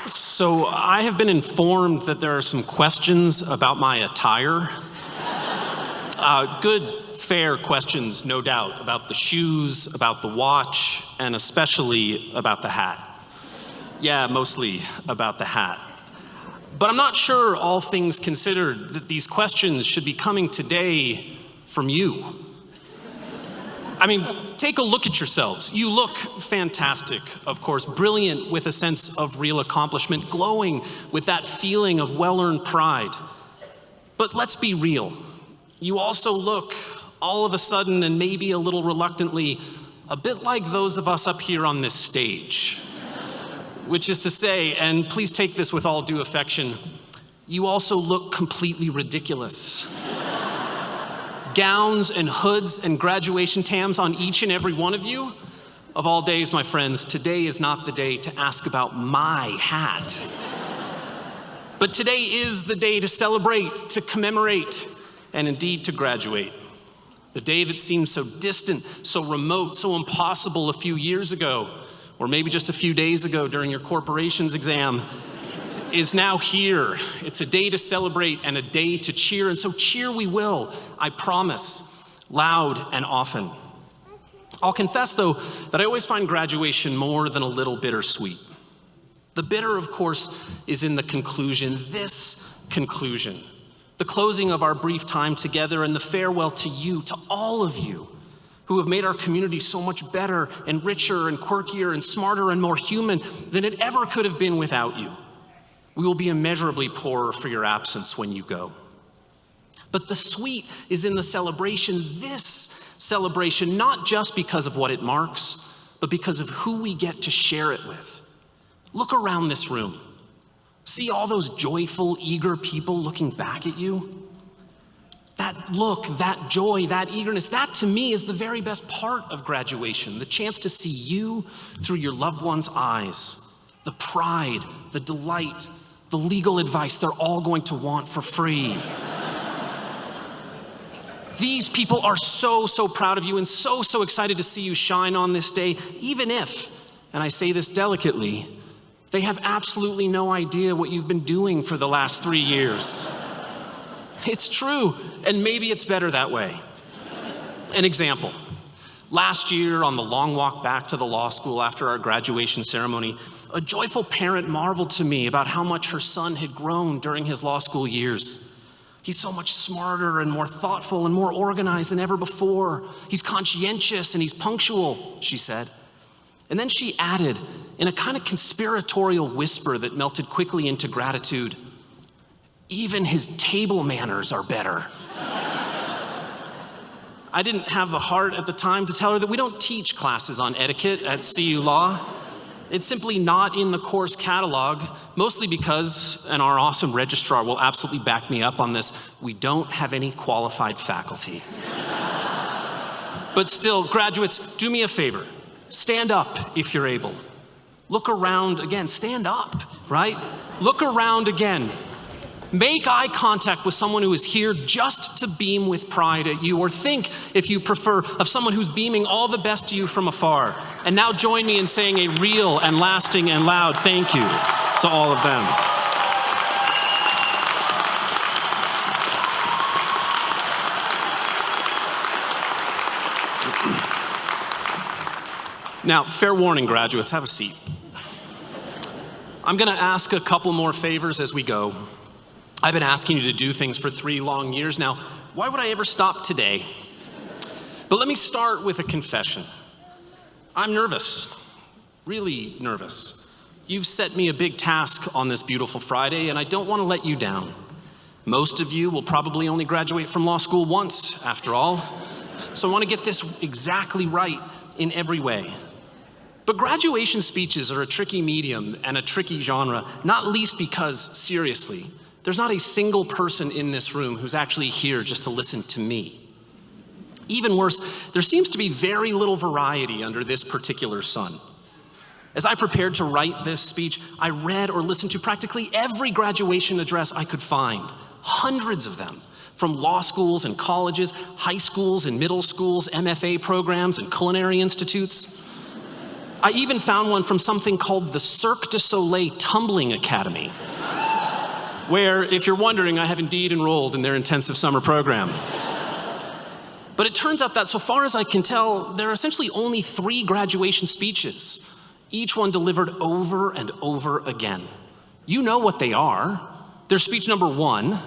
So I have been informed that there are some questions about my attire. Good, fair questions, no doubt, about the shoes, about the watch, and especially about the hat. Yeah, mostly about the hat. But I'm not sure, all things considered, that these questions should be coming today from you. I mean, take a look at yourselves. You look fantastic, of course, brilliant with a sense of real accomplishment, glowing with that feeling of well-earned pride. But let's be real. You also look, all of a sudden and maybe a little reluctantly, a bit like those of us up here on this stage. Which is to say, and please take this with all due affection, you also look completely ridiculous. Gowns and hoods and graduation tams on each and every one of you. Of all days, my friends, today is not the day to ask about my hat. But today is the day to celebrate, to commemorate, and indeed to graduate. The day that seemed so distant, so remote, so impossible a few years ago, or maybe just a few days ago during your corporations exam, is now here. It's a day to celebrate and a day to cheer, and so cheer we will, I promise, loud and often. I'll confess, though, that I always find graduation more than a little bittersweet. The bitter, of course, is in the conclusion, this conclusion, the closing of our brief time together and the farewell to you, to all of you, who have made our community so much better and richer and quirkier and smarter and more human than it ever could have been without you. We will be immeasurably poorer for your absence when you go. But the sweet is in the celebration, this celebration, not just because of what it marks, but because of who we get to share it with. Look around this room. See all those joyful, eager people looking back at you? That look, that joy, that eagerness, that to me is the very best part of graduation, the chance to see you through your loved one's eyes. The pride, the delight, the legal advice they're all going to want for free. These people are so proud of you and so excited to see you shine on this day, even if, and I say this delicately, they have absolutely no idea what you've been doing for the last 3 years. It's true, and maybe it's better that way. An example. Last year, on the long walk back to the law school after our graduation ceremony, a joyful parent marveled to me about how much her son had grown during his law school years. He's so much smarter and more thoughtful and more organized than ever before. He's conscientious and he's punctual, she said. And then she added, in a kind of conspiratorial whisper that melted quickly into gratitude, even his table manners are better. I didn't have the heart at the time to tell her that we don't teach classes on etiquette at CU Law. It's simply not in the course catalog, mostly because, and our awesome registrar will absolutely back me up on this, we don't have any qualified faculty. But still, graduates, do me a favor. Stand up if you're able. Look around again. Stand up, right? Look around again. Make eye contact with someone who is here just to beam with pride at you, or think, if you prefer, of someone who's beaming all the best to you from afar. And now join me in saying a real and lasting and loud thank you. to all of them. Now, fair warning, graduates, have a seat. I'm going to ask a couple more favors as we go. I've been asking you to do things for 3 long years now. Why would I ever stop today? But let me start with a confession. I'm nervous, really nervous. You've set me a big task on this beautiful Friday, and I don't want to let you down. Most of you will probably only graduate from law school once, after all. So I want to get this exactly right in every way. But graduation speeches are a tricky medium and a tricky genre, not least because, seriously, there's not a single person in this room who's actually here just to listen to me. Even worse, there seems to be very little variety under this particular sun. As I prepared to write this speech, I read or listened to practically every graduation address I could find, hundreds of them, from law schools and colleges, high schools and middle schools, MFA programs and culinary institutes. I even found one from something called the Cirque du Soleil Tumbling Academy, where, if you're wondering, I have indeed enrolled in their intensive summer program. But it turns out that, so far as I can tell, there are essentially only 3 graduation speeches, each one delivered over and over again. You know what they are. They're speech number 1,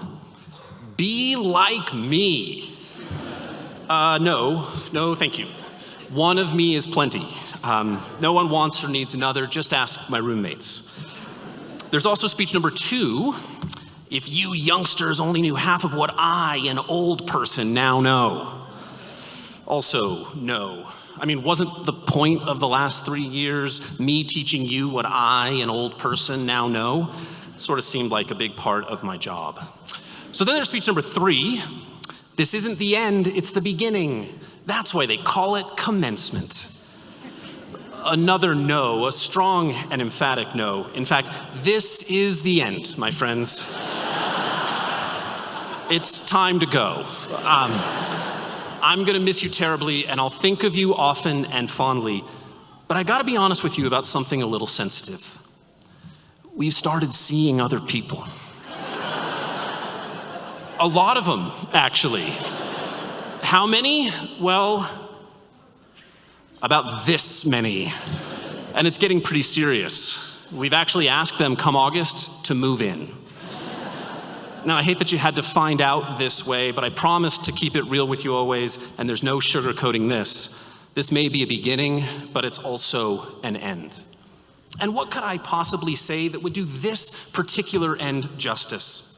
be like me. No, thank you. One of me is plenty. No one wants or needs another, just ask my roommates. There's also speech number 2, if you youngsters only knew half of what I, an old person, now know. Also, no. I mean, wasn't the point of the last 3 years me teaching you what I, an old person, now know? It sort of seemed like a big part of my job. So then there's speech number 3. This isn't the end, it's the beginning. That's why they call it commencement. Another no, a strong and emphatic no. In fact, this is the end, my friends. It's time to go. I'm gonna miss you terribly, and I'll think of you often and fondly, but I gotta be honest with you about something a little sensitive. We've started seeing other people. A lot of them, actually. How many? Well, about this many. And it's getting pretty serious. We've actually asked them come August to move in. Now, I hate that you had to find out this way, but I promised to keep it real with you always, and there's no sugarcoating this. This may be a beginning, but it's also an end. And what could I possibly say that would do this particular end justice?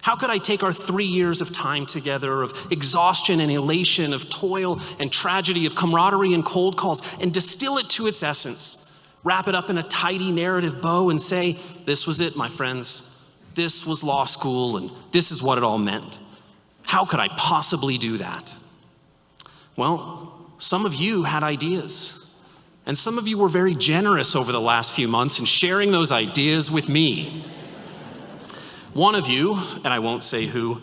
How could I take our 3 years of time together, of exhaustion and elation, of toil and tragedy, of camaraderie and cold calls, and distill it to its essence, wrap it up in a tidy narrative bow and say, this was it, my friends. This was law school, and this is what it all meant. How could I possibly do that? Well, some of you had ideas, and some of you were very generous over the last few months in sharing those ideas with me. One of you, and I won't say who,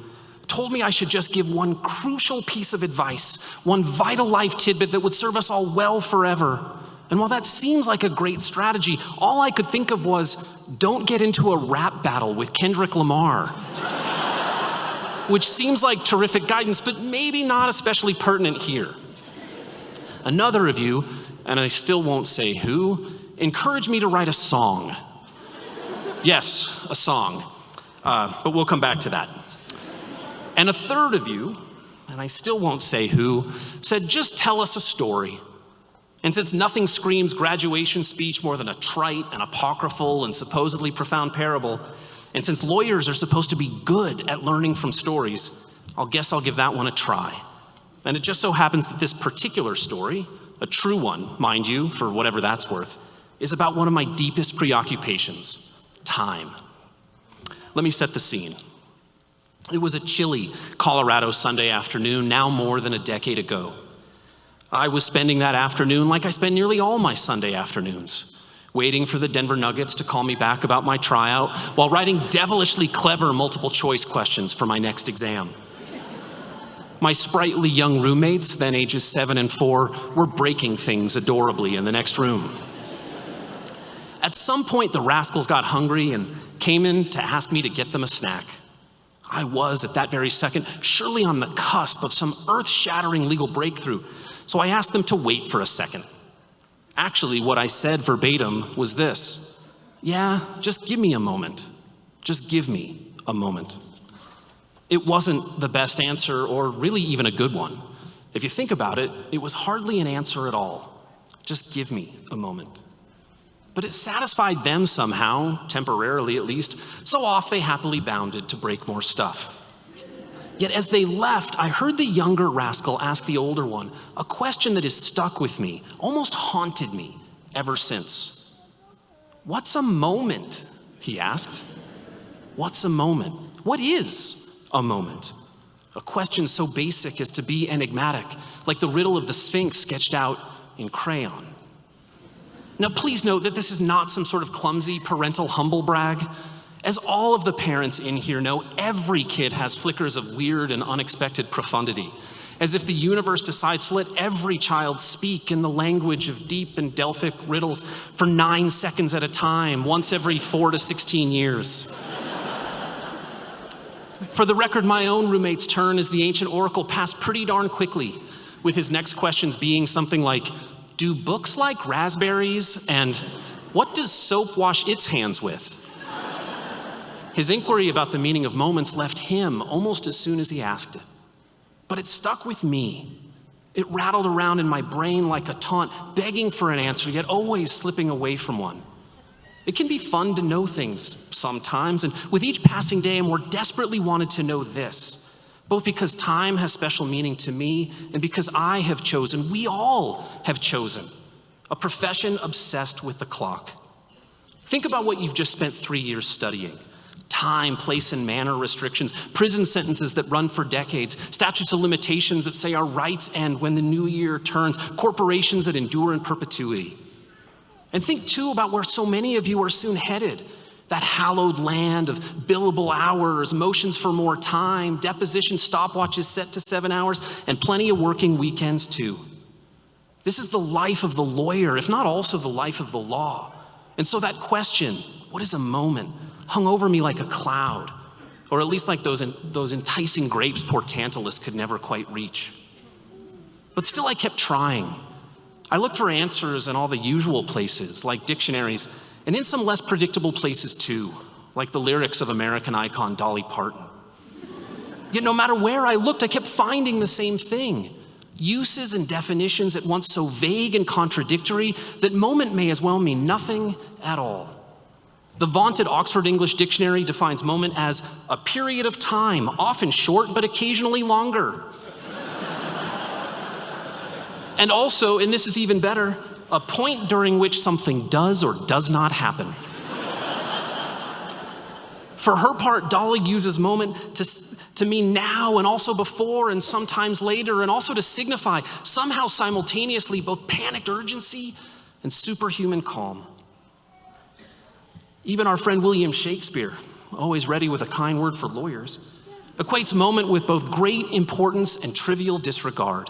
told me I should just give one crucial piece of advice, one vital life tidbit that would serve us all well forever. And while that seems like a great strategy, all I could think of was, don't get into a rap battle with Kendrick Lamar. Which seems like terrific guidance, but maybe not especially pertinent here. Another of you, and I still won't say who, encouraged me to write a song. Yes, a song. But we'll come back to that. And a third of you, and I still won't say who, said just tell us a story. And since nothing screams graduation speech more than a trite and apocryphal and supposedly profound parable, and since lawyers are supposed to be good at learning from stories, I'll give that one a try. And it just so happens that this particular story, a true one, mind you, for whatever that's worth, is about one of my deepest preoccupations, time. Let me set the scene. It was a chilly Colorado Sunday afternoon, now more than a decade ago. I was spending that afternoon like I spend nearly all my Sunday afternoons, waiting for the Denver Nuggets to call me back about my tryout while writing devilishly clever multiple choice questions for my next exam. My sprightly young roommates, then ages 7 and 4, were breaking things adorably in the next room. At At some point, the rascals got hungry and came in to ask me to get them a snack. I was, at that very second, surely on the cusp of some earth-shattering legal breakthrough, so I asked them to wait for a second. Actually, what I said verbatim was this: yeah, just give me a moment. Just give me a moment. It wasn't the best answer, or really even a good one. If you think about it, it was hardly an answer at all. Just give me a moment. But it satisfied them somehow, temporarily at least, so off they happily bounded to break more stuff. Yet as they left, I heard the younger rascal ask the older one a question that has stuck with me, almost haunted me ever since. "What's a moment?" he asked. What's a moment? What is a moment? A question so basic as to be enigmatic, like the riddle of the Sphinx sketched out in crayon. Now, please note that this is not some sort of clumsy parental humble brag. As all of the parents in here know, every kid has flickers of weird and unexpected profundity, as if the universe decides to let every child speak in the language of deep and Delphic riddles for 9 seconds at a time, once every 4 to 16 years. For the record, my own roommate's turn as the ancient oracle passed pretty darn quickly, with his next questions being something like, "Do books like raspberries?" and "What does soap wash its hands with?" His inquiry about the meaning of moments left him almost as soon as he asked it. But it stuck with me. It rattled around in my brain like a taunt, begging for an answer, yet always slipping away from one. It can be fun to know things sometimes, and with each passing day, I more desperately wanted to know this, both because time has special meaning to me and because I have chosen, we all have chosen, a profession obsessed with the clock. Think about what you've just spent 3 years studying. Time, place, and manner restrictions, prison sentences that run for decades, statutes of limitations that say our rights end when the new year turns, corporations that endure in perpetuity. And think too about where so many of you are soon headed, that hallowed land of billable hours, motions for more time, deposition stopwatches set to 7 hours, and plenty of working weekends too. This is the life of the lawyer, if not also the life of the law. And so that question, what is a moment, hung over me like a cloud, or at least like those enticing grapes poor Tantalus could never quite reach. But still I kept trying. I looked for answers in all the usual places, like dictionaries, and in some less predictable places too, like the lyrics of American icon Dolly Parton. Yet no matter where I looked, I kept finding the same thing. Uses and definitions at once so vague and contradictory that moment may as well mean nothing at all. The vaunted Oxford English Dictionary defines moment as a period of time, often short but occasionally longer. And also, and this is even better, a point during which something does or does not happen. For her part, Dolly uses moment to mean now and also before and sometimes later, and also to signify somehow simultaneously both panicked urgency and superhuman calm. Even our friend William Shakespeare, always ready with a kind word for lawyers, equates moment with both great importance and trivial disregard.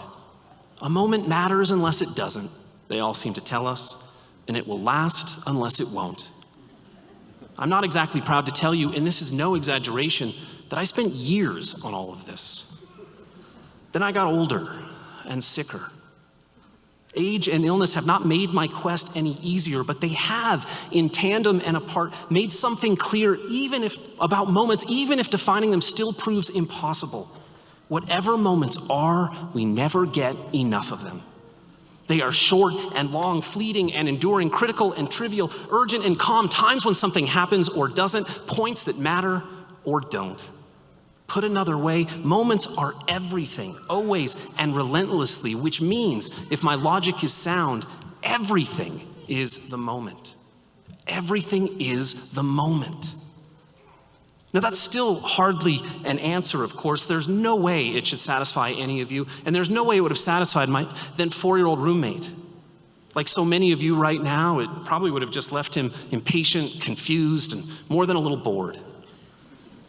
A moment matters unless it doesn't, they all seem to tell us, and it will last unless it won't. I'm not exactly proud to tell you, and this is no exaggeration, that I spent years on all of this. Then I got older and sicker. Age and illness have not made my quest any easier, but they have, in tandem and apart, made something clear about moments, even if defining them still proves impossible. Whatever moments are, we never get enough of them. They are short and long, fleeting and enduring, critical and trivial, urgent and calm, times when something happens or doesn't, points that matter or don't. Put another way, moments are everything, always and relentlessly, which means, if my logic is sound, everything is the moment. Everything is the moment. Now that's still hardly an answer, of course. There's no way it should satisfy any of you, and there's no way it would have satisfied my then 4-year-old roommate. Like so many of you right now, it probably would have just left him impatient, confused, and more than a little bored.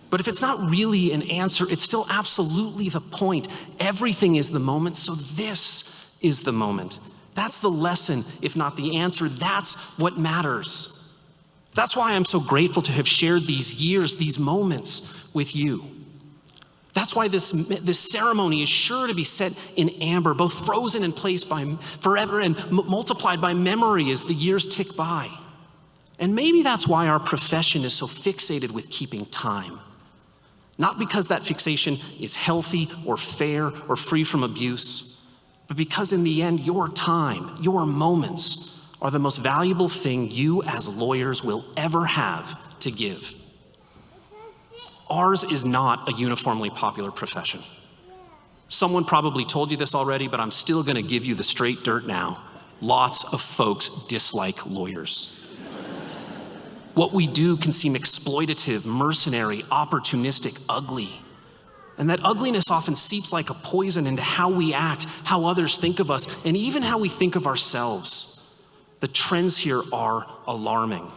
But if it's not really an answer, it's still absolutely the point. Everything is the moment, so this is the moment. That's the lesson, if not the answer. That's what matters. That's why I'm so grateful to have shared these years, these moments with you. That's why this ceremony is sure to be set in amber, both frozen in place by forever and multiplied by memory as the years tick by. And maybe that's why our profession is so fixated with keeping time. Not because that fixation is healthy or fair or free from abuse, but because in the end, your time, your moments are the most valuable thing you as lawyers will ever have to give. Ours is not a uniformly popular profession. Someone probably told you this already, but I'm still going to give you the straight dirt now. Lots of folks dislike lawyers. What we do can seem exploitative, mercenary, opportunistic, ugly. And that ugliness often seeps like a poison into how we act, how others think of us, and even how we think of ourselves. The trends here are alarming.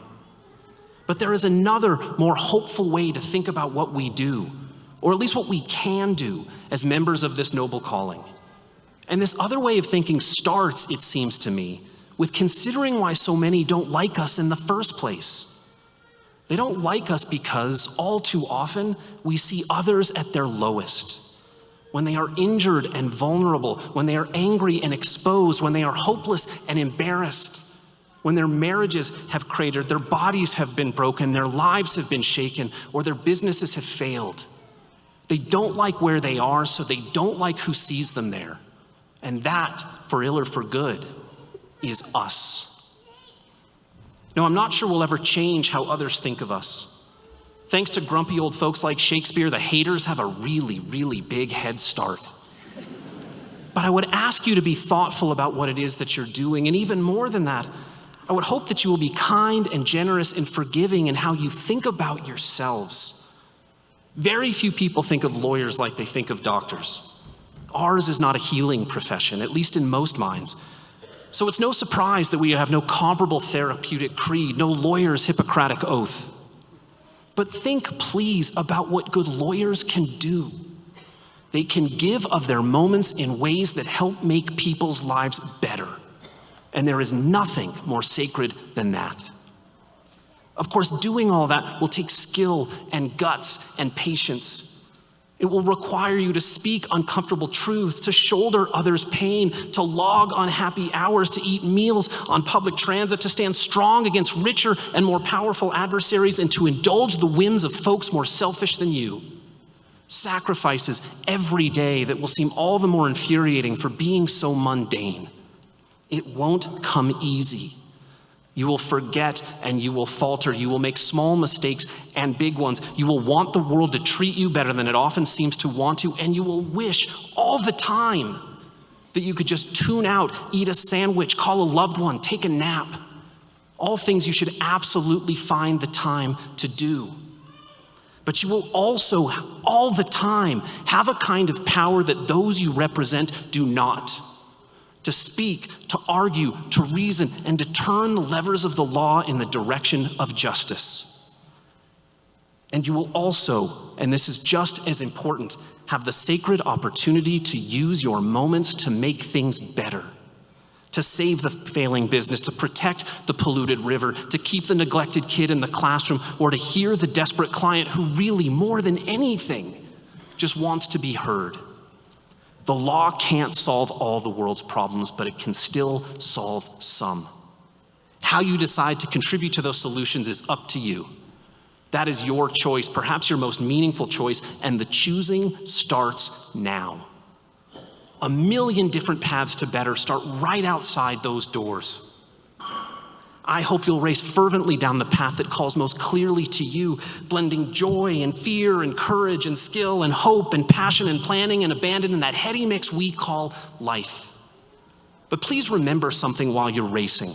But there is another, more hopeful way to think about what we do, or at least what we can do as members of this noble calling. And this other way of thinking starts, it seems to me, with considering why so many don't like us in the first place. They don't like us because all too often we see others at their lowest. When they are injured and vulnerable, when they are angry and exposed, when they are hopeless and embarrassed, when their marriages have cratered, their bodies have been broken, their lives have been shaken, or their businesses have failed. They don't like where they are, so they don't like who sees them there. And that, for ill or for good, is us. No, I'm not sure we'll ever change how others think of us. Thanks to grumpy old folks like Shakespeare, the haters have a really, really big head start. But I would ask you to be thoughtful about what it is that you're doing, and even more than that, I would hope that you will be kind and generous and forgiving in how you think about yourselves. Very few people think of lawyers like they think of doctors. Ours is not a healing profession, at least in most minds. So it's no surprise that we have no comparable therapeutic creed, no lawyer's Hippocratic oath. But think, please, about what good lawyers can do. They can give of their moments in ways that help make people's lives better. And there is nothing more sacred than that. Of course, doing all that will take skill and guts and patience. It will require you to speak uncomfortable truths, to shoulder others' pain, to log unhappy hours, to eat meals on public transit, to stand strong against richer and more powerful adversaries, and to indulge the whims of folks more selfish than you. Sacrifices every day that will seem all the more infuriating for being so mundane. It won't come easy. You will forget and you will falter. You will make small mistakes and big ones. You will want the world to treat you better than it often seems to want to, and you will wish all the time that you could just tune out, eat a sandwich, call a loved one, take a nap. All things you should absolutely find the time to do. But you will also, all the time, have a kind of power that those you represent do not. To speak, to argue, to reason, and to turn the levers of the law in the direction of justice. And you will also, and this is just as important, have the sacred opportunity to use your moments to make things better, to save the failing business, to protect the polluted river, to keep the neglected kid in the classroom, or to hear the desperate client who really, more than anything, just wants to be heard. The law can't solve all the world's problems, but it can still solve some. How you decide to contribute to those solutions is up to you. That is your choice, perhaps your most meaningful choice, and the choosing starts now. 1,000,000 different paths to better start right outside those doors. I hope you'll race fervently down the path that calls most clearly to you, blending joy and fear and courage and skill and hope and passion and planning and abandon in that heady mix we call life. But please remember something while you're racing.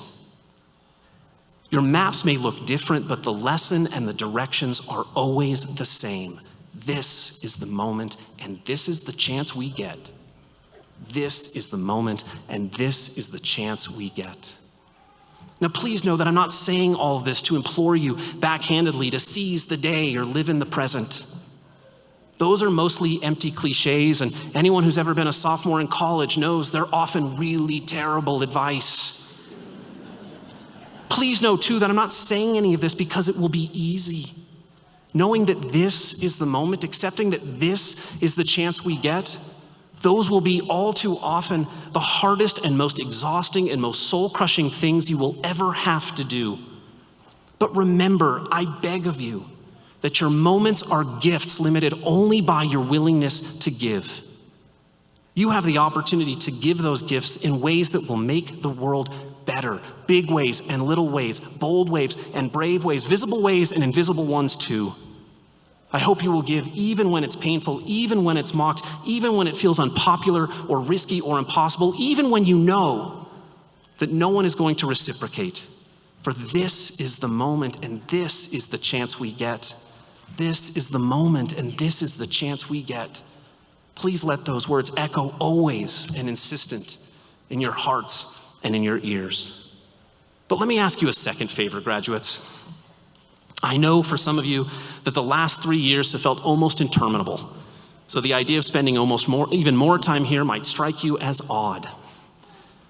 Your maps may look different, but the lesson and the directions are always the same. This is the moment, and this is the chance we get. This is the moment, and this is the chance we get. Now, please know that I'm not saying all of this to implore you backhandedly to seize the day or live in the present. Those are mostly empty cliches, and anyone who's ever been a sophomore in college knows they're often really terrible advice. Please know too that I'm not saying any of this because it will be easy. Knowing that this is the moment, accepting that this is the chance we get, those will be all too often the hardest and most exhausting and most soul-crushing things you will ever have to do. But remember, I beg of you, that your moments are gifts limited only by your willingness to give. You have the opportunity to give those gifts in ways that will make the world better. Big ways and little ways, bold ways and brave ways, visible ways and invisible ones too. I hope you will give even when it's painful, even when it's mocked, even when it feels unpopular or risky or impossible, even when you know that no one is going to reciprocate. For this is the moment and this is the chance we get. This is the moment and this is the chance we get. Please let those words echo always and insistent in your hearts and in your ears. But let me ask you a second favor, graduates. I know for some of you that the last 3 years have felt almost interminable. So the idea of spending even more time here might strike you as odd.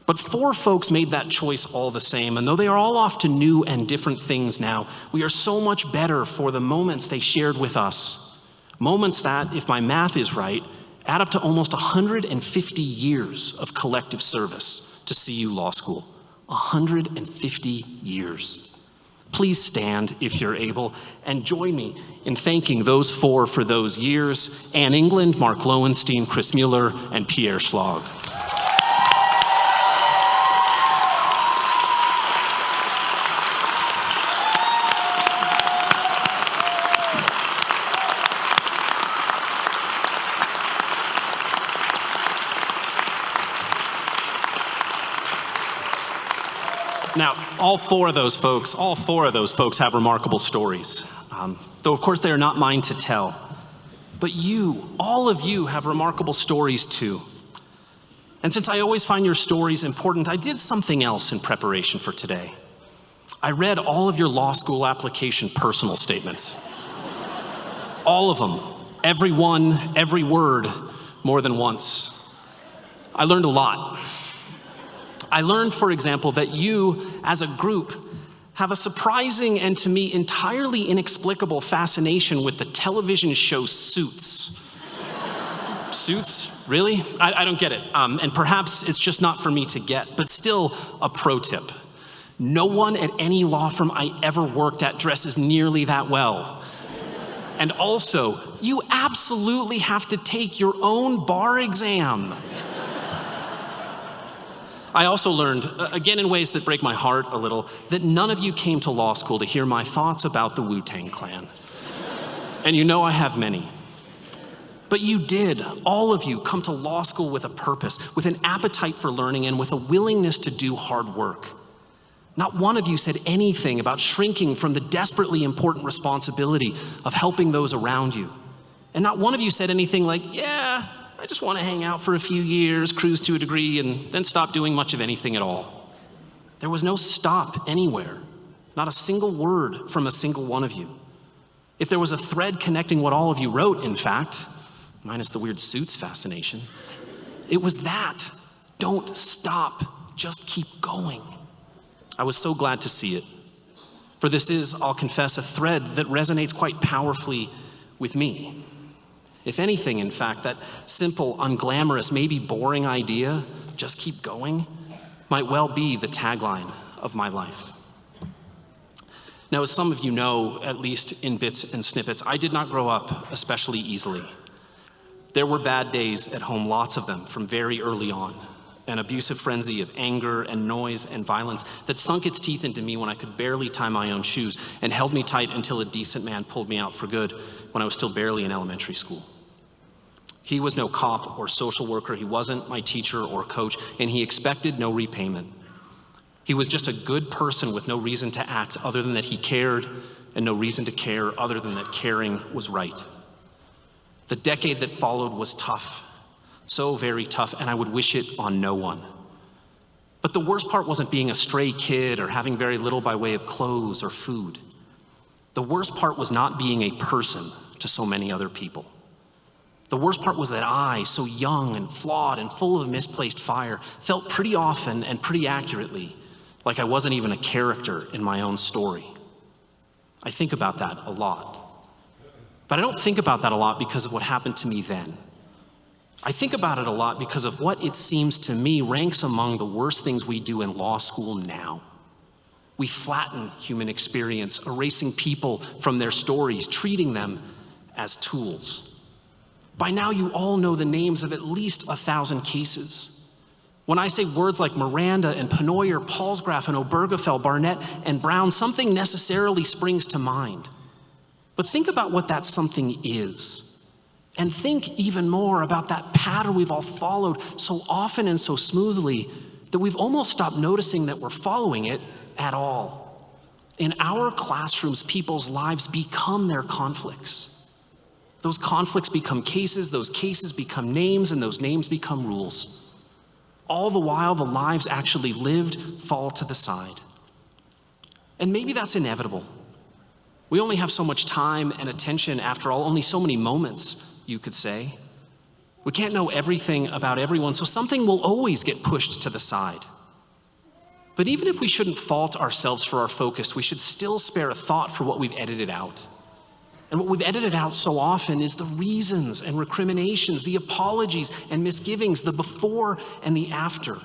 But 4 folks made that choice all the same, and though they are all off to new and different things now, we are so much better for the moments they shared with us. Moments that, if my math is right, add up to almost 150 years of collective service to CU Law School. 150 years. Please stand if you're able and join me in thanking those 4 for those years: Ann England, Mark Lowenstein, Chris Mueller, and Pierre Schlag. Now, all four of those folks have remarkable stories. Though of course they are not mine to tell. But you, all of you, have remarkable stories too. And since I always find your stories important, I did something else in preparation for today. I read all of your law school application personal statements. All of them, every one, every word, more than once. I learned a lot. I learned, for example, that you, as a group, have a surprising and to me entirely inexplicable fascination with the television show Suits. Suits? Really? I don't get it. And perhaps it's just not for me to get, but still a pro tip. No one at any law firm I ever worked at dresses nearly that well. And also, you absolutely have to take your own bar exam. I also learned, again in ways that break my heart a little, that none of you came to law school to hear my thoughts about the Wu-Tang Clan. And you know I have many. But you did, all of you, come to law school with a purpose, with an appetite for learning, and with a willingness to do hard work. Not one of you said anything about shrinking from the desperately important responsibility of helping those around you. And not one of you said anything like, yeah, I just want to hang out for a few years, cruise to a degree, and then stop doing much of anything at all. There was no stop anywhere, not a single word from a single one of you. If there was a thread connecting what all of you wrote, in fact, minus the weird Suits fascination, it was that. Don't stop, just keep going. I was so glad to see it. For this is, I'll confess, a thread that resonates quite powerfully with me. If anything, in fact, that simple, unglamorous, maybe boring idea, just keep going, might well be the tagline of my life. Now, as some of you know, at least in bits and snippets, I did not grow up especially easily. There were bad days at home, lots of them, from very early on. An abusive frenzy of anger and noise and violence that sunk its teeth into me when I could barely tie my own shoes and held me tight until a decent man pulled me out for good when I was still barely in elementary school. He was no cop or social worker, he wasn't my teacher or coach, and he expected no repayment. He was just a good person with no reason to act other than that he cared, and no reason to care other than that caring was right. The decade that followed was tough. So very tough, and I would wish it on no one. But the worst part wasn't being a stray kid or having very little by way of clothes or food. The worst part was not being a person to so many other people. The worst part was that I, so young and flawed and full of misplaced fire, felt pretty often and pretty accurately like I wasn't even a character in my own story. I think about that a lot. But I don't think about that a lot because of what happened to me then. I think about it a lot because of what it seems to me ranks among the worst things we do in law school now. We flatten human experience, erasing people from their stories, treating them as tools. By now you all know the names of at least 1,000 cases. When I say words like Miranda and Pennoyer, Palsgraf and Obergefell, Barnett and Brown, something necessarily springs to mind. But think about what that something is. And think even more about that pattern we've all followed so often and so smoothly that we've almost stopped noticing that we're following it at all. In our classrooms, people's lives become their conflicts. Those conflicts become cases, those cases become names, and those names become rules. All the while, the lives actually lived fall to the side. And maybe that's inevitable. We only have so much time and attention, after all, only so many moments, you could say. We can't know everything about everyone, so something will always get pushed to the side. But even if we shouldn't fault ourselves for our focus, we should still spare a thought for what we've edited out. And what we've edited out so often is the reasons and recriminations, the apologies and misgivings, the before and the after.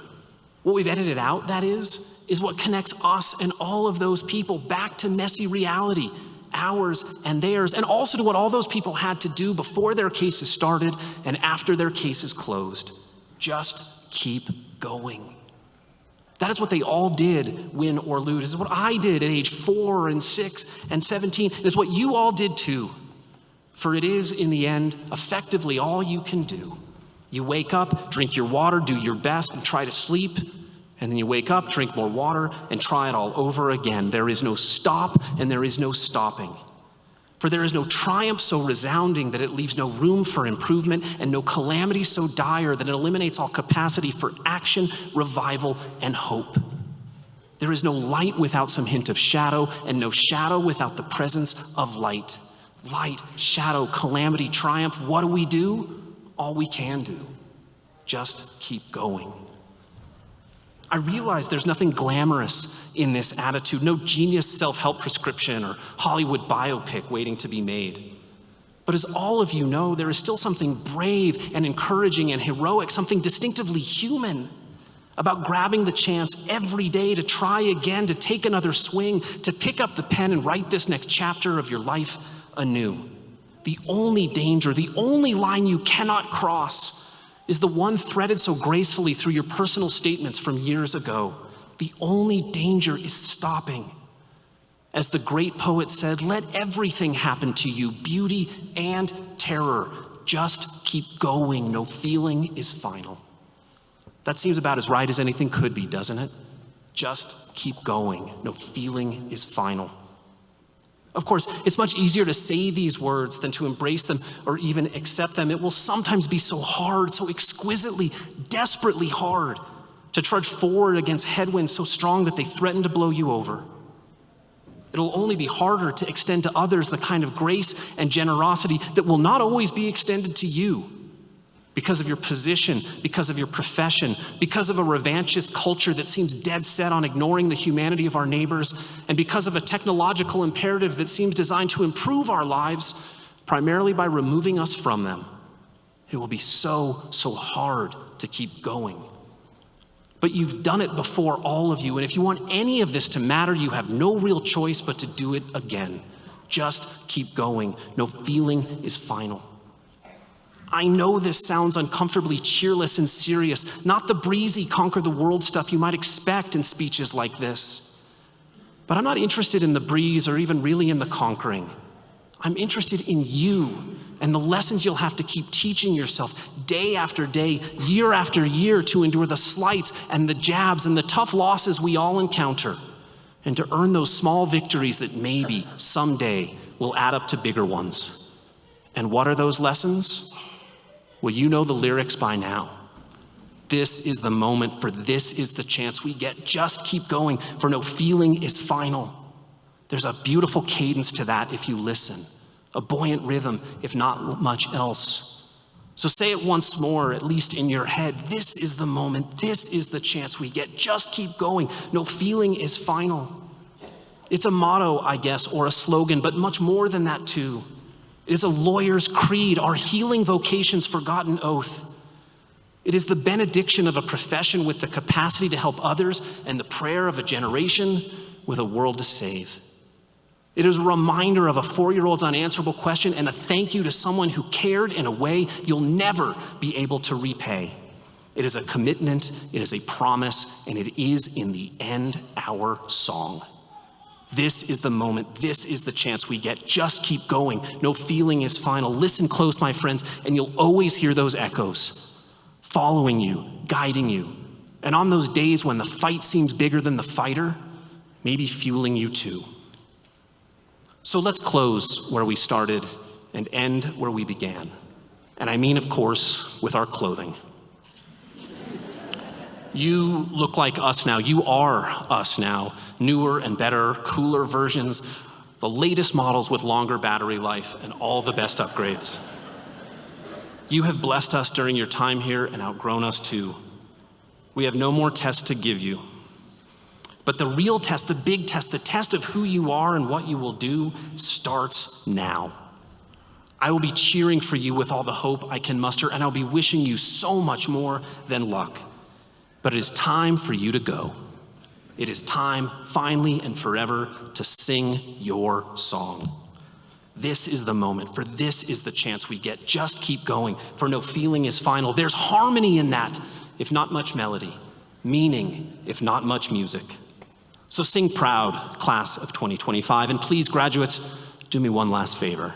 What we've edited out, that is what connects us and all of those people back to messy reality, ours and theirs, and also to what all those people had to do before their cases started and after their cases closed. Just keep going. That is what they all did, win or lose. This is what I did at age 4 and 6 and 17. It is what you all did too. For it is, in the end, effectively all you can do. You wake up, drink your water, do your best, and try to sleep. And then you wake up, drink more water, and try it all over again. There is no stop, and there is no stopping. For there is no triumph so resounding that it leaves no room for improvement, and no calamity so dire that it eliminates all capacity for action, revival, and hope. There is no light without some hint of shadow, and no shadow without the presence of light. Light, shadow, calamity, triumph. What do? All we can do. Just keep going. I realize there's nothing glamorous in this attitude, no genius self-help prescription or Hollywood biopic waiting to be made. But as all of you know, there is still something brave and encouraging and heroic, something distinctively human about grabbing the chance every day to try again, to take another swing, to pick up the pen and write this next chapter of your life anew. The only danger, the only line you cannot cross is the one threaded so gracefully through your personal statements from years ago. The only danger is stopping. As the great poet said, let everything happen to you, beauty and terror. Just keep going. No feeling is final. That seems about as right as anything could be, doesn't it? Just keep going. No feeling is final. Of course, it's much easier to say these words than to embrace them or even accept them. It will sometimes be so hard, so exquisitely, desperately hard to trudge forward against headwinds so strong that they threaten to blow you over. It'll only be harder to extend to others the kind of grace and generosity that will not always be extended to you because of your position, because of your profession, because of a revanchist culture that seems dead set on ignoring the humanity of our neighbors, and because of a technological imperative that seems designed to improve our lives primarily by removing us from them. It will be so hard to keep going. But you've done it before, all of you, and if you want any of this to matter, you have no real choice but to do it again. Just keep going. No feeling is final. I know this sounds uncomfortably cheerless and serious, not the breezy conquer the world stuff you might expect in speeches like this. But I'm not interested in the breeze or even really in the conquering. I'm interested in you and the lessons you'll have to keep teaching yourself day after day, year after year, to endure the slights and the jabs and the tough losses we all encounter, and to earn those small victories that maybe someday will add up to bigger ones. And what are those lessons? Well, you know the lyrics by now. This is the moment, for this is the chance we get. Just keep going, for no feeling is final. There's a beautiful cadence to that if you listen, a buoyant rhythm, if not much else. So So say it once more, at least in your head. This is the moment. This is the chance we get. Just keep going. No feeling is final. It's a motto, I guess, or a slogan, but much more than that too. It is a lawyer's creed, our healing vocation's forgotten oath. It is the benediction of a profession with the capacity to help others and the prayer of a generation with a world to save. It is a reminder of a 4-year-old's unanswerable question and a thank you to someone who cared in a way you'll never be able to repay. It is a commitment, it is a promise, and it is, in the end, our song. This is the moment, this is the chance we get. Just keep going. No feeling is final. Listen close, my friends, and you'll always hear those echoes, following you, guiding you. And on those days when the fight seems bigger than the fighter, maybe fueling you too. So let's close where we started and end where we began. And I mean, of course, with our clothing. You look like us now. You are us now. Newer and better, cooler versions, the latest models with longer battery life, and all the best upgrades. You have blessed us during your time here and outgrown us too. We have no more tests to give you. But the real test, the big test, the test of who you are and what you will do starts now. I will be cheering for you with all the hope I can muster, and I'll be wishing you so much more than luck. But it is time for you to go. It is time, finally and forever, to sing your song. This is the moment, for this is the chance we get. Just keep going, for no feeling is final. There's harmony in that, if not much melody. Meaning, if not much music. So sing proud, class of 2025. And please, graduates, do me one last favor.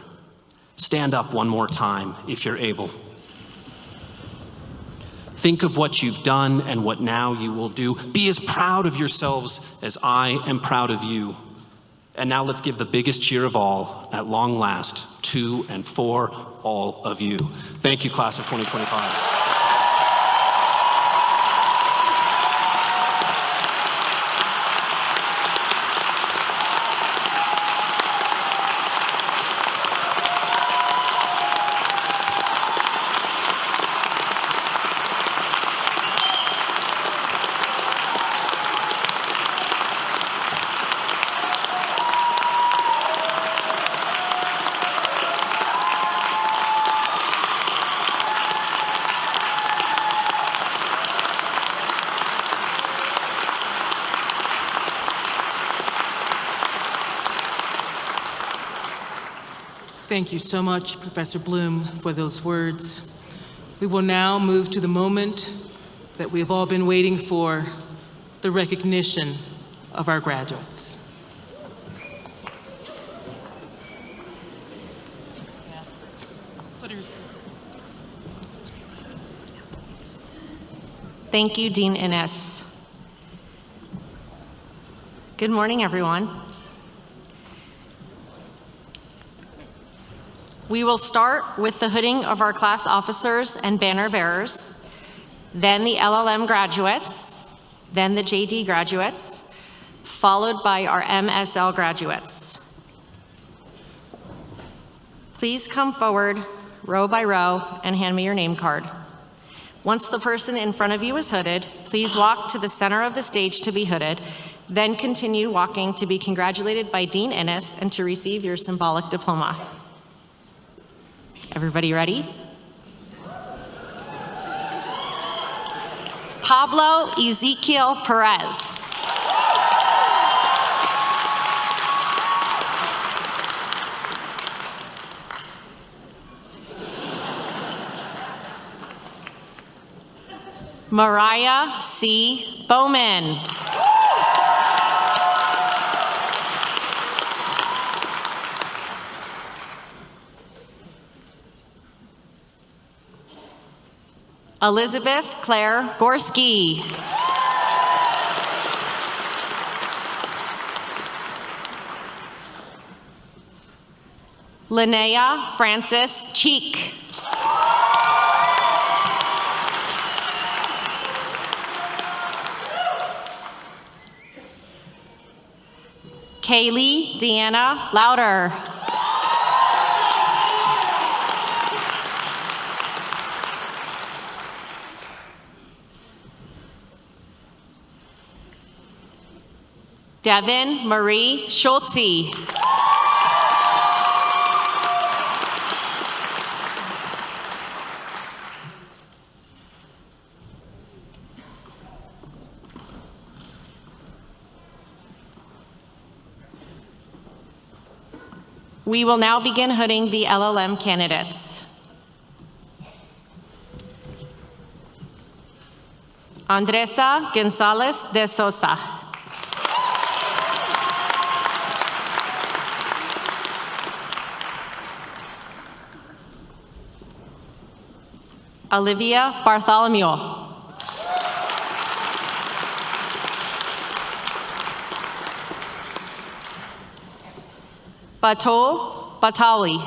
Stand up one more time, if you're able. Think of what you've done and what now you will do. Be as proud of yourselves as I am proud of you. And now let's give the biggest cheer of all, at long last, to and for all of you. Thank you, class of 2025. Thank you so much, Professor Bloom, for those words. We will now move to the moment that we have all been waiting for, the recognition of our graduates. Thank you, Dean Innes. Good morning, everyone. We will start with the hooding of our class officers and banner bearers, then the LLM graduates, then the JD graduates, followed by our MSL graduates. Please come forward, row by row, and hand me your name card. Once the person in front of you is hooded, please walk to the center of the stage to be hooded, then continue walking to be congratulated by Dean Innes and to receive your symbolic diploma. Everybody ready? Pablo Ezequiel Perez. Mariah C. Bowman. Elizabeth Claire Gorski. Linnea Francis Cheek. Kaylee Deanna Louder. Devin Marie Schultze. We will now begin hooding the LLM candidates. Andresa Gonzalez de Sosa. Olivia Bartholomew. Bato Batawi.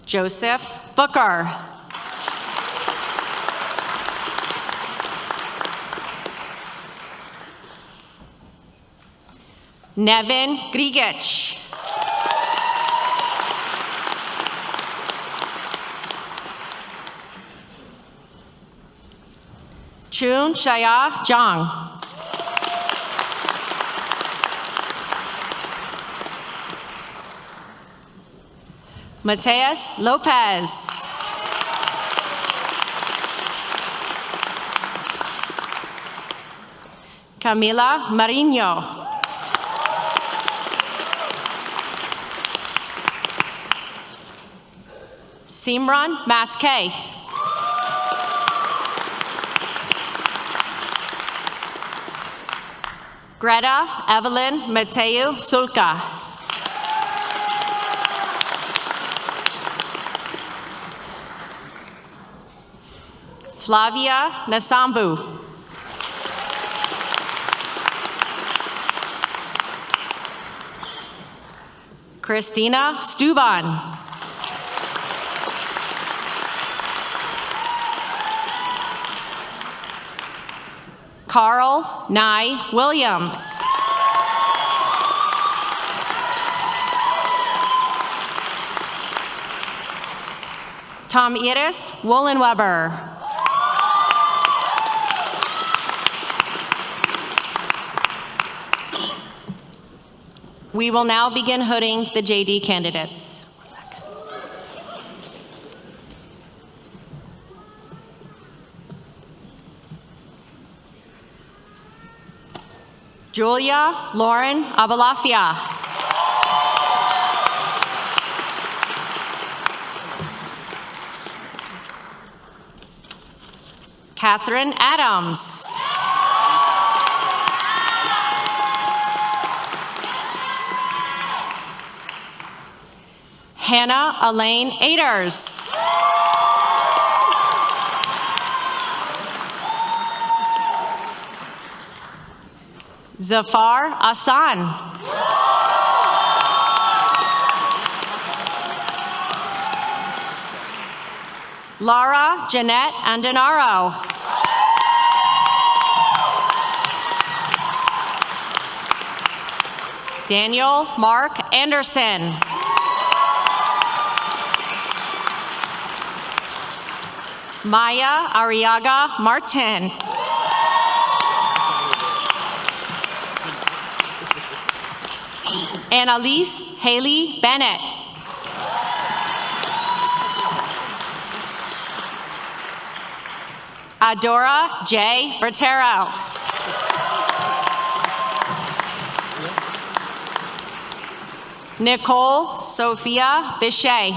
Joseph Booker. Nevin Grigich. Chun Shaya Zhang. Mateus Lopez. Camila Marino. Simran Maskey. Greta Evelyn Mateo Sulka. Flavia Nasambu. Christina Stuban. Carl Nye Williams. Tom Iris Wollenweber. We will now begin hooding the JD candidates. Julia Lauren Abalafia. Catherine Adams. Hannah Elaine Aders. Zafar Asan. Lara Jeanette Andanaro. Daniel Mark Anderson. Maya Arriaga Martin. Annalise Haley Bennett. Adora J. Bertero. Nicole Sophia Bichet.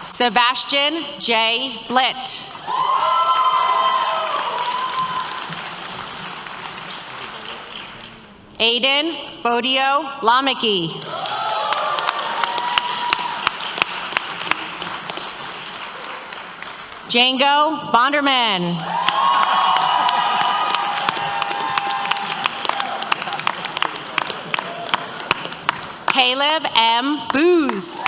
Sebastian J. Blitt. Aiden Bodio Lamaki. Django Bonderman. Caleb M. Booz.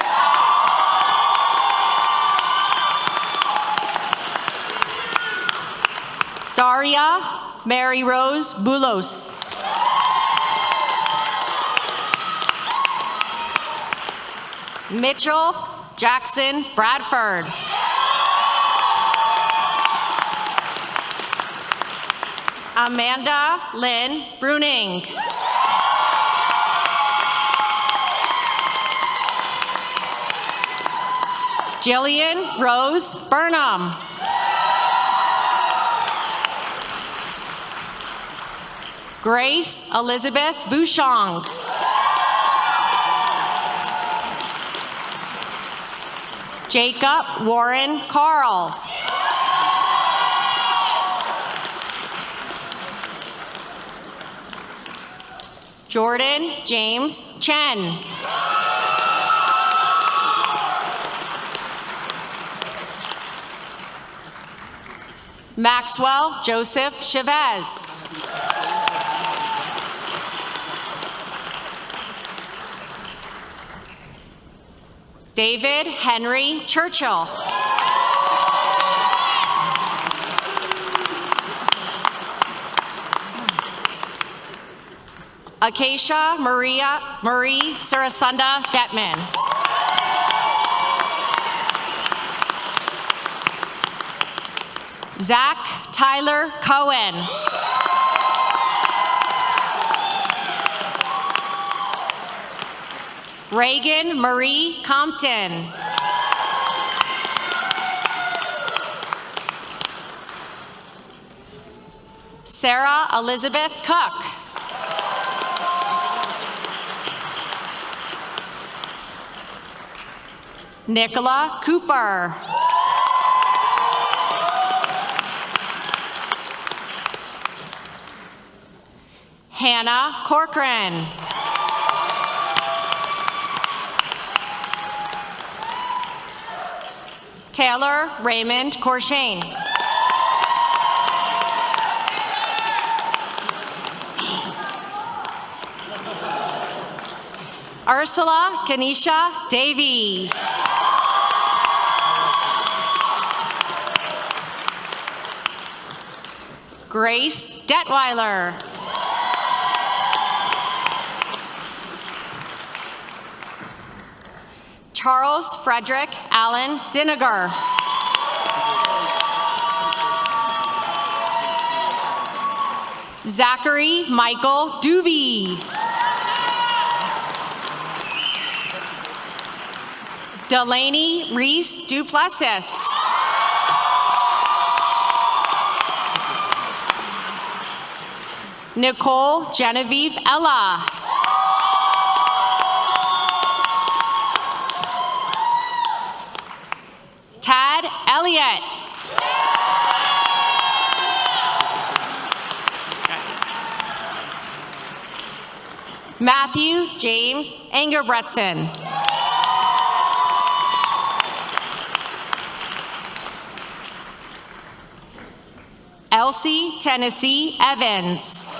Daria Mary Rose Bulos. Mitchell Jackson Bradford. Amanda Lynn Bruning. Jillian Rose Burnham. Grace Elizabeth Bouchong. Jacob Warren Carl. Jordan James Chen. Maxwell Joseph Chavez. David Henry Churchill. Acacia Marie Sarasunda Detman. Zach Tyler Cohen. Reagan Marie Compton. Sarah Elizabeth Cook. Nicola Cooper. Hannah Corcoran. Taylor Raymond Corshane. Ursula Kanisha Davey. Grace Detweiler. Charles Frederick Allen Diniger. Zachary Michael Doobie. Delaney Reese Duplessis. Nicole Genevieve Ella. Tad Elliott. Matthew James Engerbretson. Elsie Tennessee Evans.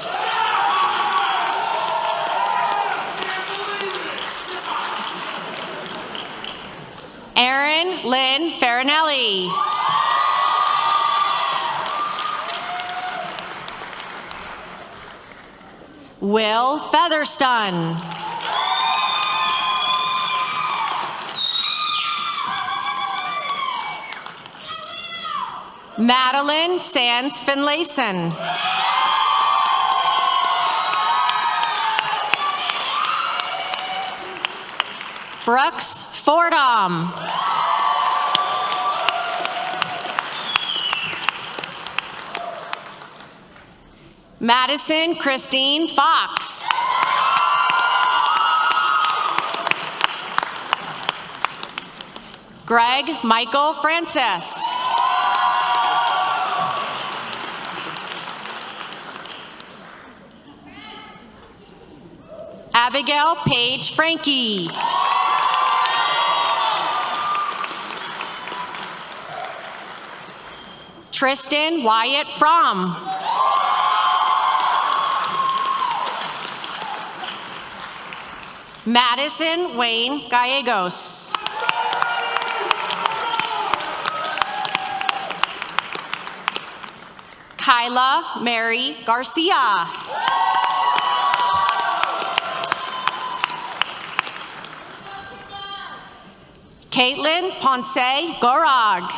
Erin Lynn Farinelli. Will Featherstone. Madeline Sands Finlayson. Brooks Fordham. Madison Christine Fox. Greg Michael Francis. Abigail Paige Frankie. Tristan Wyatt Fromm. Madison Wayne Gallegos. Kyla Mary Garcia. Caitlin Ponce Gorog.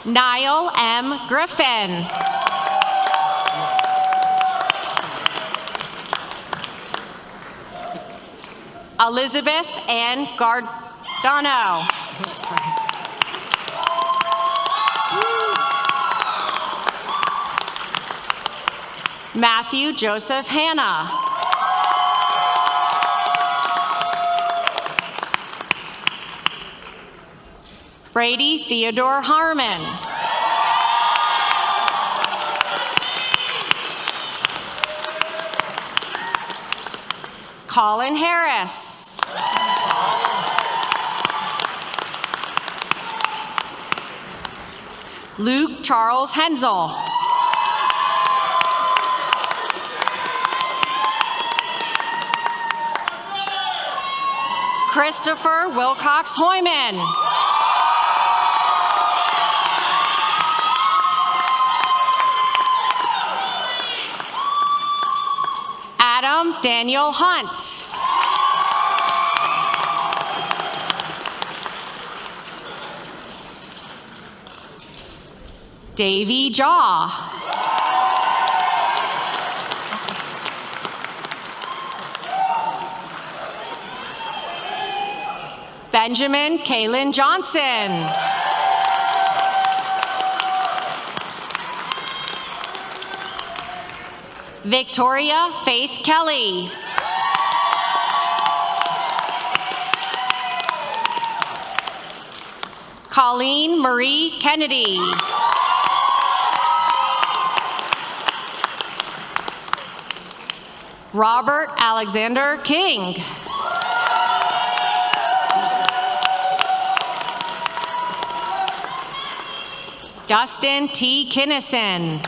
Niall M. Griffin. Elizabeth Ann Gardano. Matthew Joseph Hanna. Brady Theodore Harmon. Colin Harris. Luke Charles Hensel. Christopher Wilcox Hoyman. Adam Daniel Hunt. Davy Jaw. Benjamin Kaylin Johnson. Victoria Faith Kelly. Colleen Marie Kennedy. Robert Alexander King. Dustin T. Kinnison.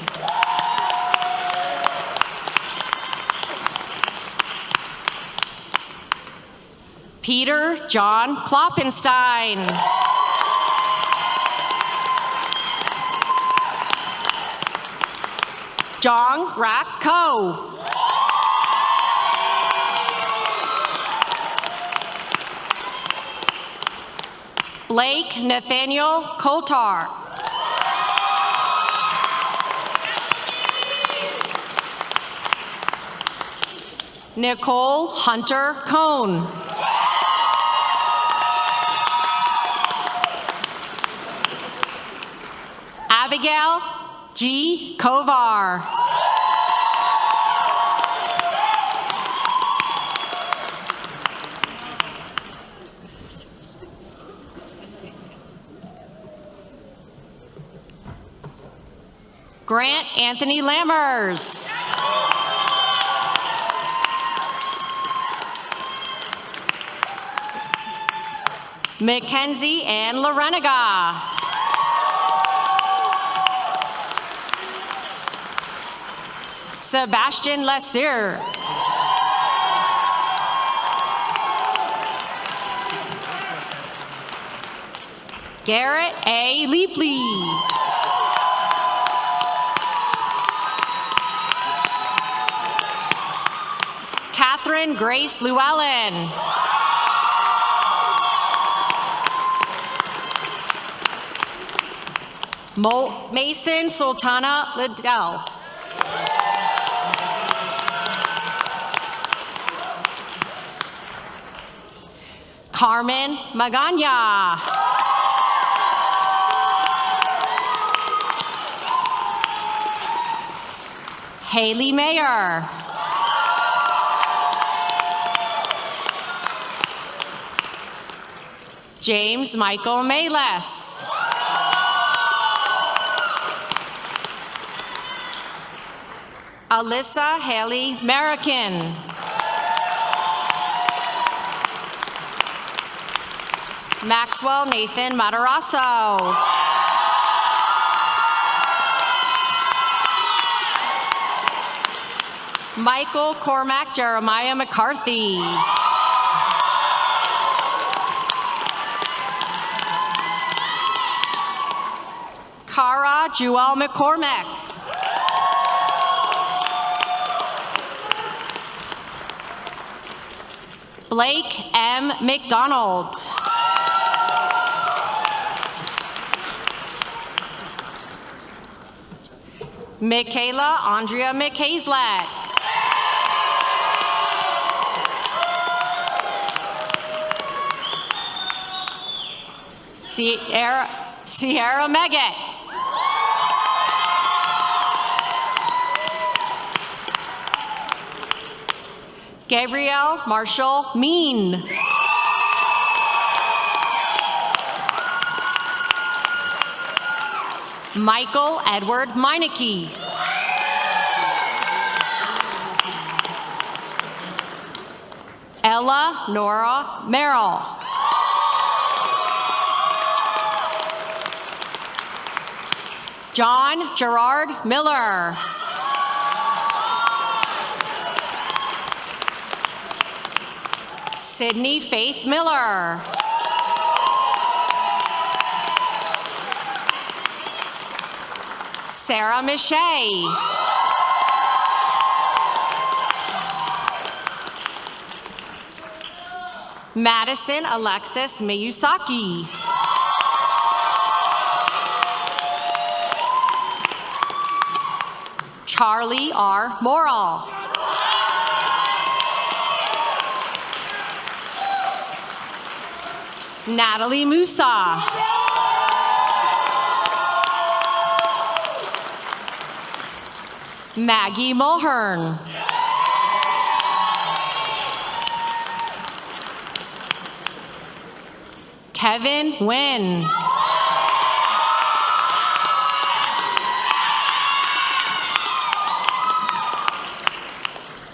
Peter John Kloppenstein. Jong Rak Ko. Blake Nathaniel Kotar. Nicole Hunter Cohn. Abigail G. Kovar. Grant Anthony Lammers. Mackenzie Ann Lorenaga. Sebastian Lesseur. Garrett A. Leapley. Catherine Grace Llewellyn. Mason Sultana Liddell. Carmen Magana. Haley Mayer. James Michael Mayles. Alyssa Haley American. Maxwell Nathan Matarasso. Michael Cormac Jeremiah McCarthy. Cara Jewel McCormick. Blake M. McDonald. Michaela Andrea McHazlett. Sierra Meggett. Gabrielle Marshall Mean. Michael Edward Meineke. Ella Nora Merrill. John Gerard Miller. Sydney Faith Miller. Sarah Miche. Madison Alexis Miyusaki. Charlie R. Morrill. Natalie Musa. Maggie Mulhern. Kevin Nguyen.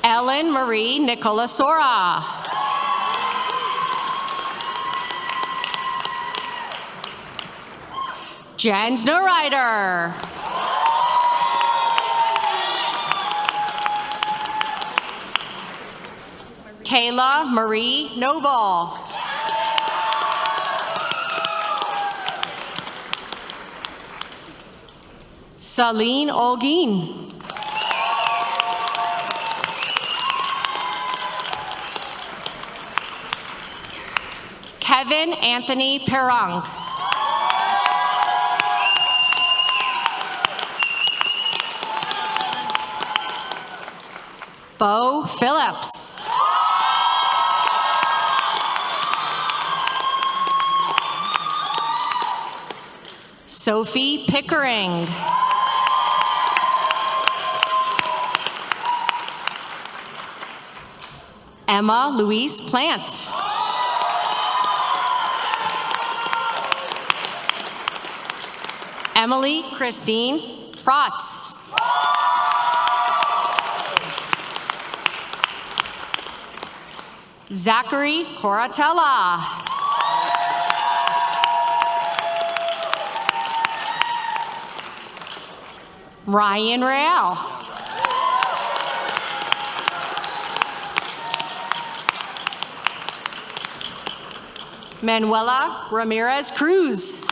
Ellen Marie Nicolasora. Jens Neureiter. Kayla Marie Noble. Celine Olguin. Kevin Anthony Perong. Bo Phillips. Sophie Pickering. Emma Louise Plant. Emily Christine Protz. Zachary Coratella. Ryan Real. Manuela Ramirez Cruz.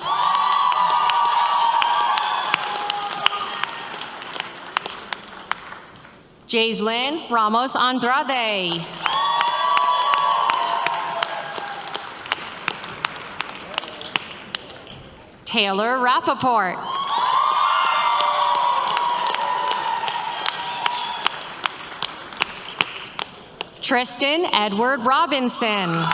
Jaislyn Ramos Andrade. Taylor Rappaport. Tristan Edward Robinson.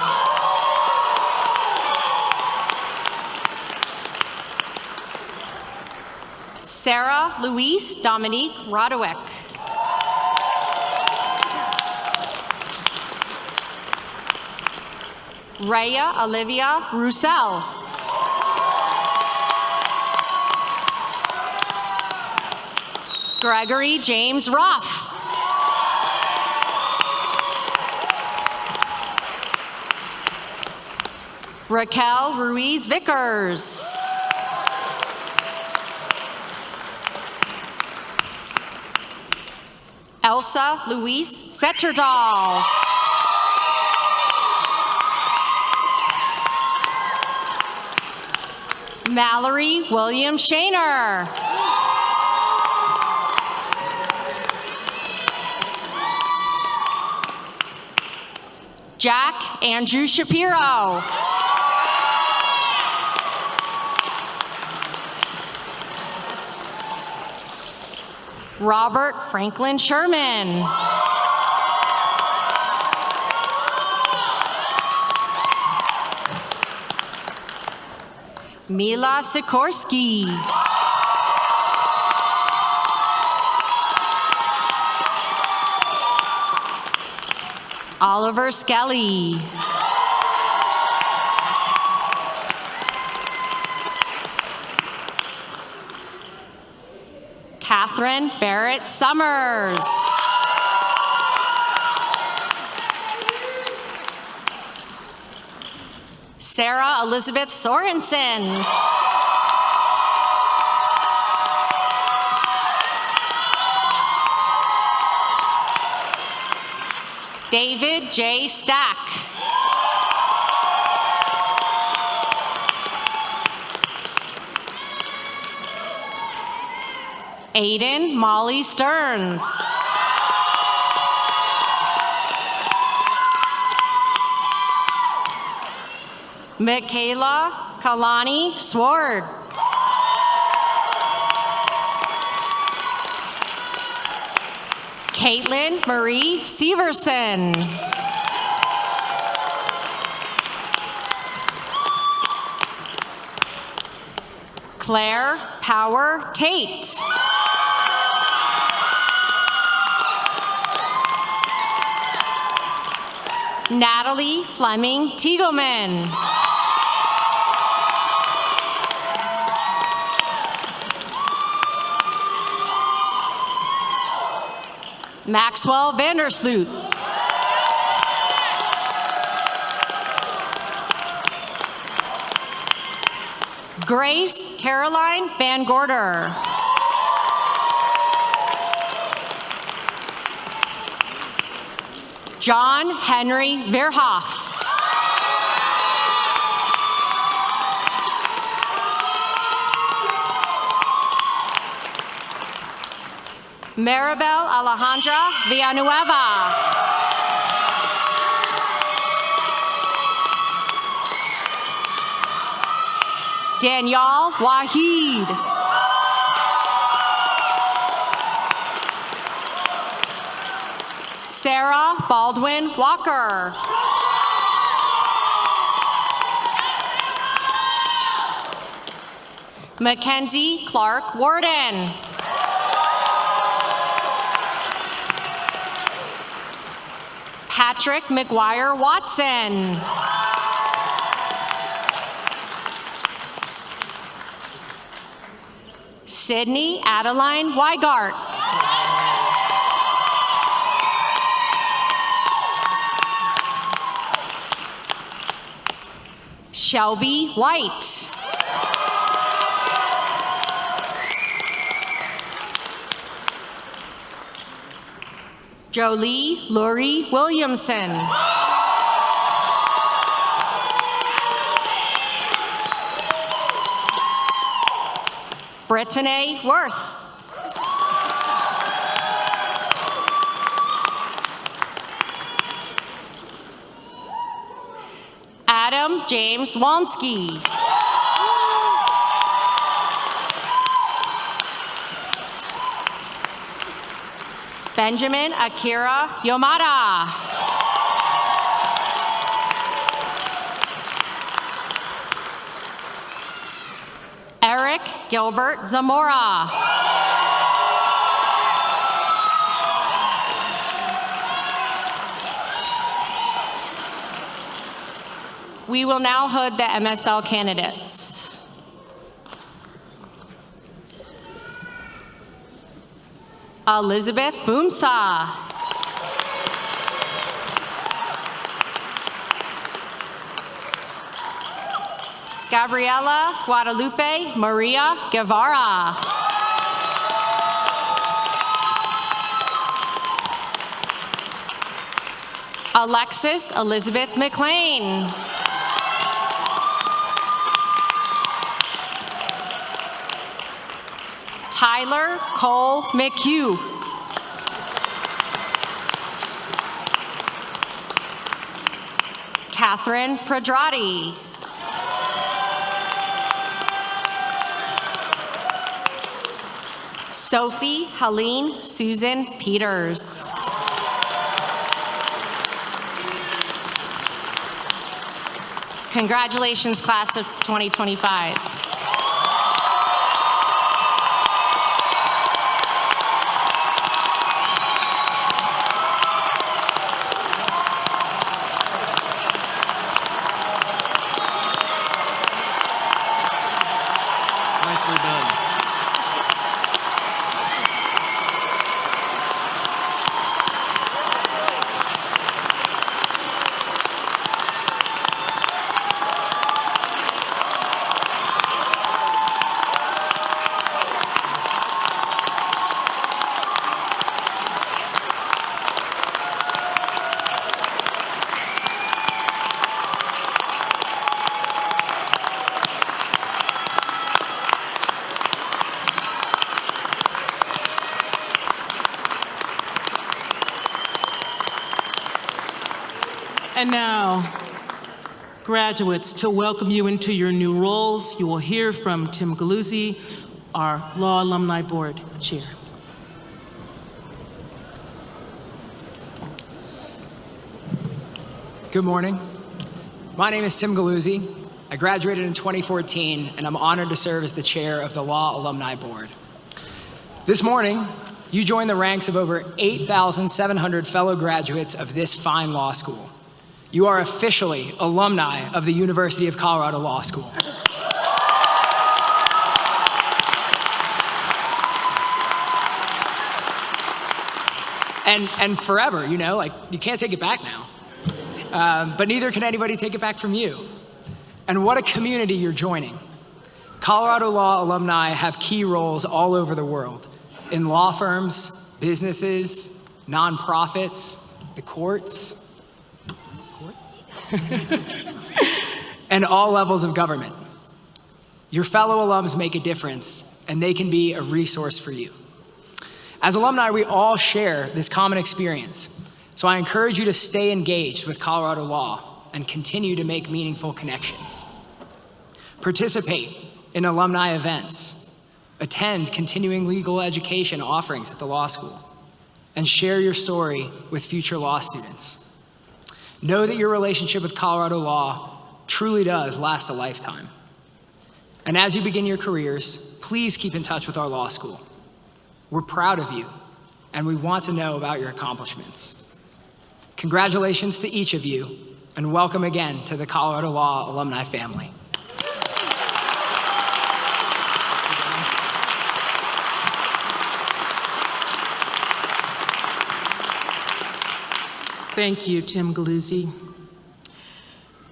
Sarah Louise Dominique Rodowek. Rhea Olivia Roussel. Gregory James Ruff. Raquel Ruiz Vickers. Elsa Louise Setterdahl. Mallory William Shaner. Jack Andrew Shapiro. Robert Franklin Sherman. Mila Sikorsky. Oliver Skelly. Catherine Barrett Summers. Sarah Elizabeth Sorensen. David J. Stack. Aiden Molly Stearns. Michaela Kalani Sword. Caitlin Marie Severson. Claire Power Tate. Natalie Fleming Tiegelman. Maxwell Vandersloot. Grace Caroline Van Gorder. John Henry Verhoff. Maribel Alejandra Villanueva. Danielle Wahid. Sarah Baldwin Walker. Mackenzie Clark Warden. Patrick McGuire Watson. Sydney Adeline Weigart. Shelby White. Jolie Laurie Williamson. Brittany Worth. Adam James Walensky. Benjamin Akira Yomada. Eric Gilbert Zamora. We will now hood the MSL candidates. Elizabeth Boomsa. Gabriela Guadalupe Maria Guevara. Alexis Elizabeth McLean. Tyler Cole McHugh. Catherine Pradrati. Sophie Helene Susan Peters. Congratulations, class of 2025. Nicely done. And now, graduates, to welcome you into your new roles, you will hear from Tim Galuzzi, our Law Alumni Board Chair. Good morning. My name is Tim Galuzzi. I graduated in 2014, and I'm honored to serve as the chair of the Law Alumni Board. This morning, you joined the ranks of over 8,700 fellow graduates of this fine law school. You are officially alumni of the University of Colorado Law School. And forever, you know, like, you can't take it back now. But neither can anybody take it back from you. And what a community you're joining. Colorado Law alumni have key roles all over the world, in law firms, businesses, nonprofits, the courts, and all levels of government. Your fellow alums make a difference, and they can be a resource for you. As alumni, we all share this common experience, so I encourage you to stay engaged with Colorado Law and continue to make meaningful connections. Participate in alumni events, attend continuing legal education offerings at the law school, and share your story with future law students. Know that your relationship with Colorado Law truly does last a lifetime. And as you begin your careers, please keep in touch with our law school. We're proud of you, and we want to know about your accomplishments. Congratulations to each of you, and welcome again to the Colorado Law alumni family. Thank you, Tim Galuzzi.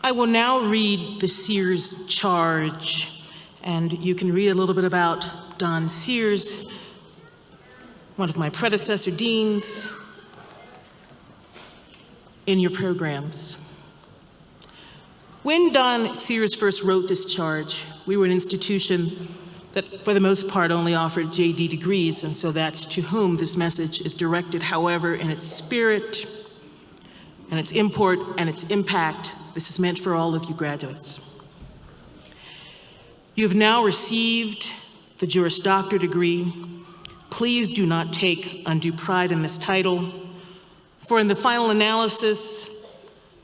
I will now read the Sears charge, and you can read a little bit about Don Sears, one of my predecessor deans, in your programs. When Don Sears first wrote this charge, we were an institution that for the most part only offered JD degrees, and so that's to whom this message is directed. However, in its spirit, and its import and its impact, this is meant for all of you graduates. You have now received the Juris Doctor degree. Please do not take undue pride in this title, for in the final analysis,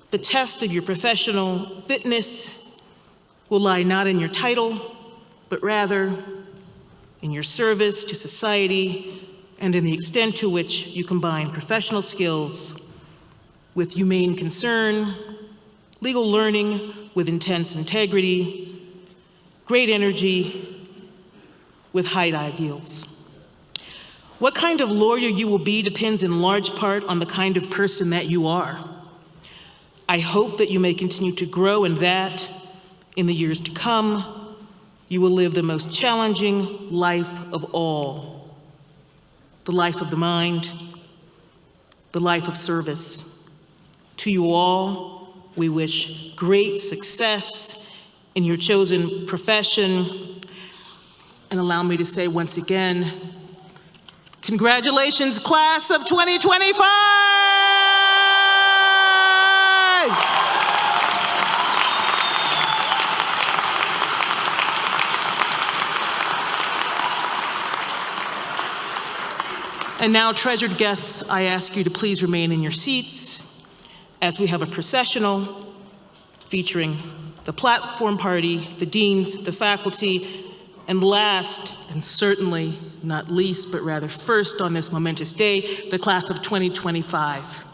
the test of your professional fitness will lie not in your title, but rather in your service to society and in the extent to which you combine professional skills with humane concern, legal learning with intense integrity, great energy with high ideals. What kind of lawyer you will be depends in large part on the kind of person that you are. I hope that you may continue to grow and that, in the years to come, you will live the most challenging life of all, the life of the mind, the life of service. To you all, we wish great success in your chosen profession. And allow me to say once again, congratulations, class of 2025! And now, treasured guests, I ask you to please remain in your seats as we have a processional featuring the platform party, the deans, the faculty, and last, and certainly not least, but rather first on this momentous day, the class of 2025.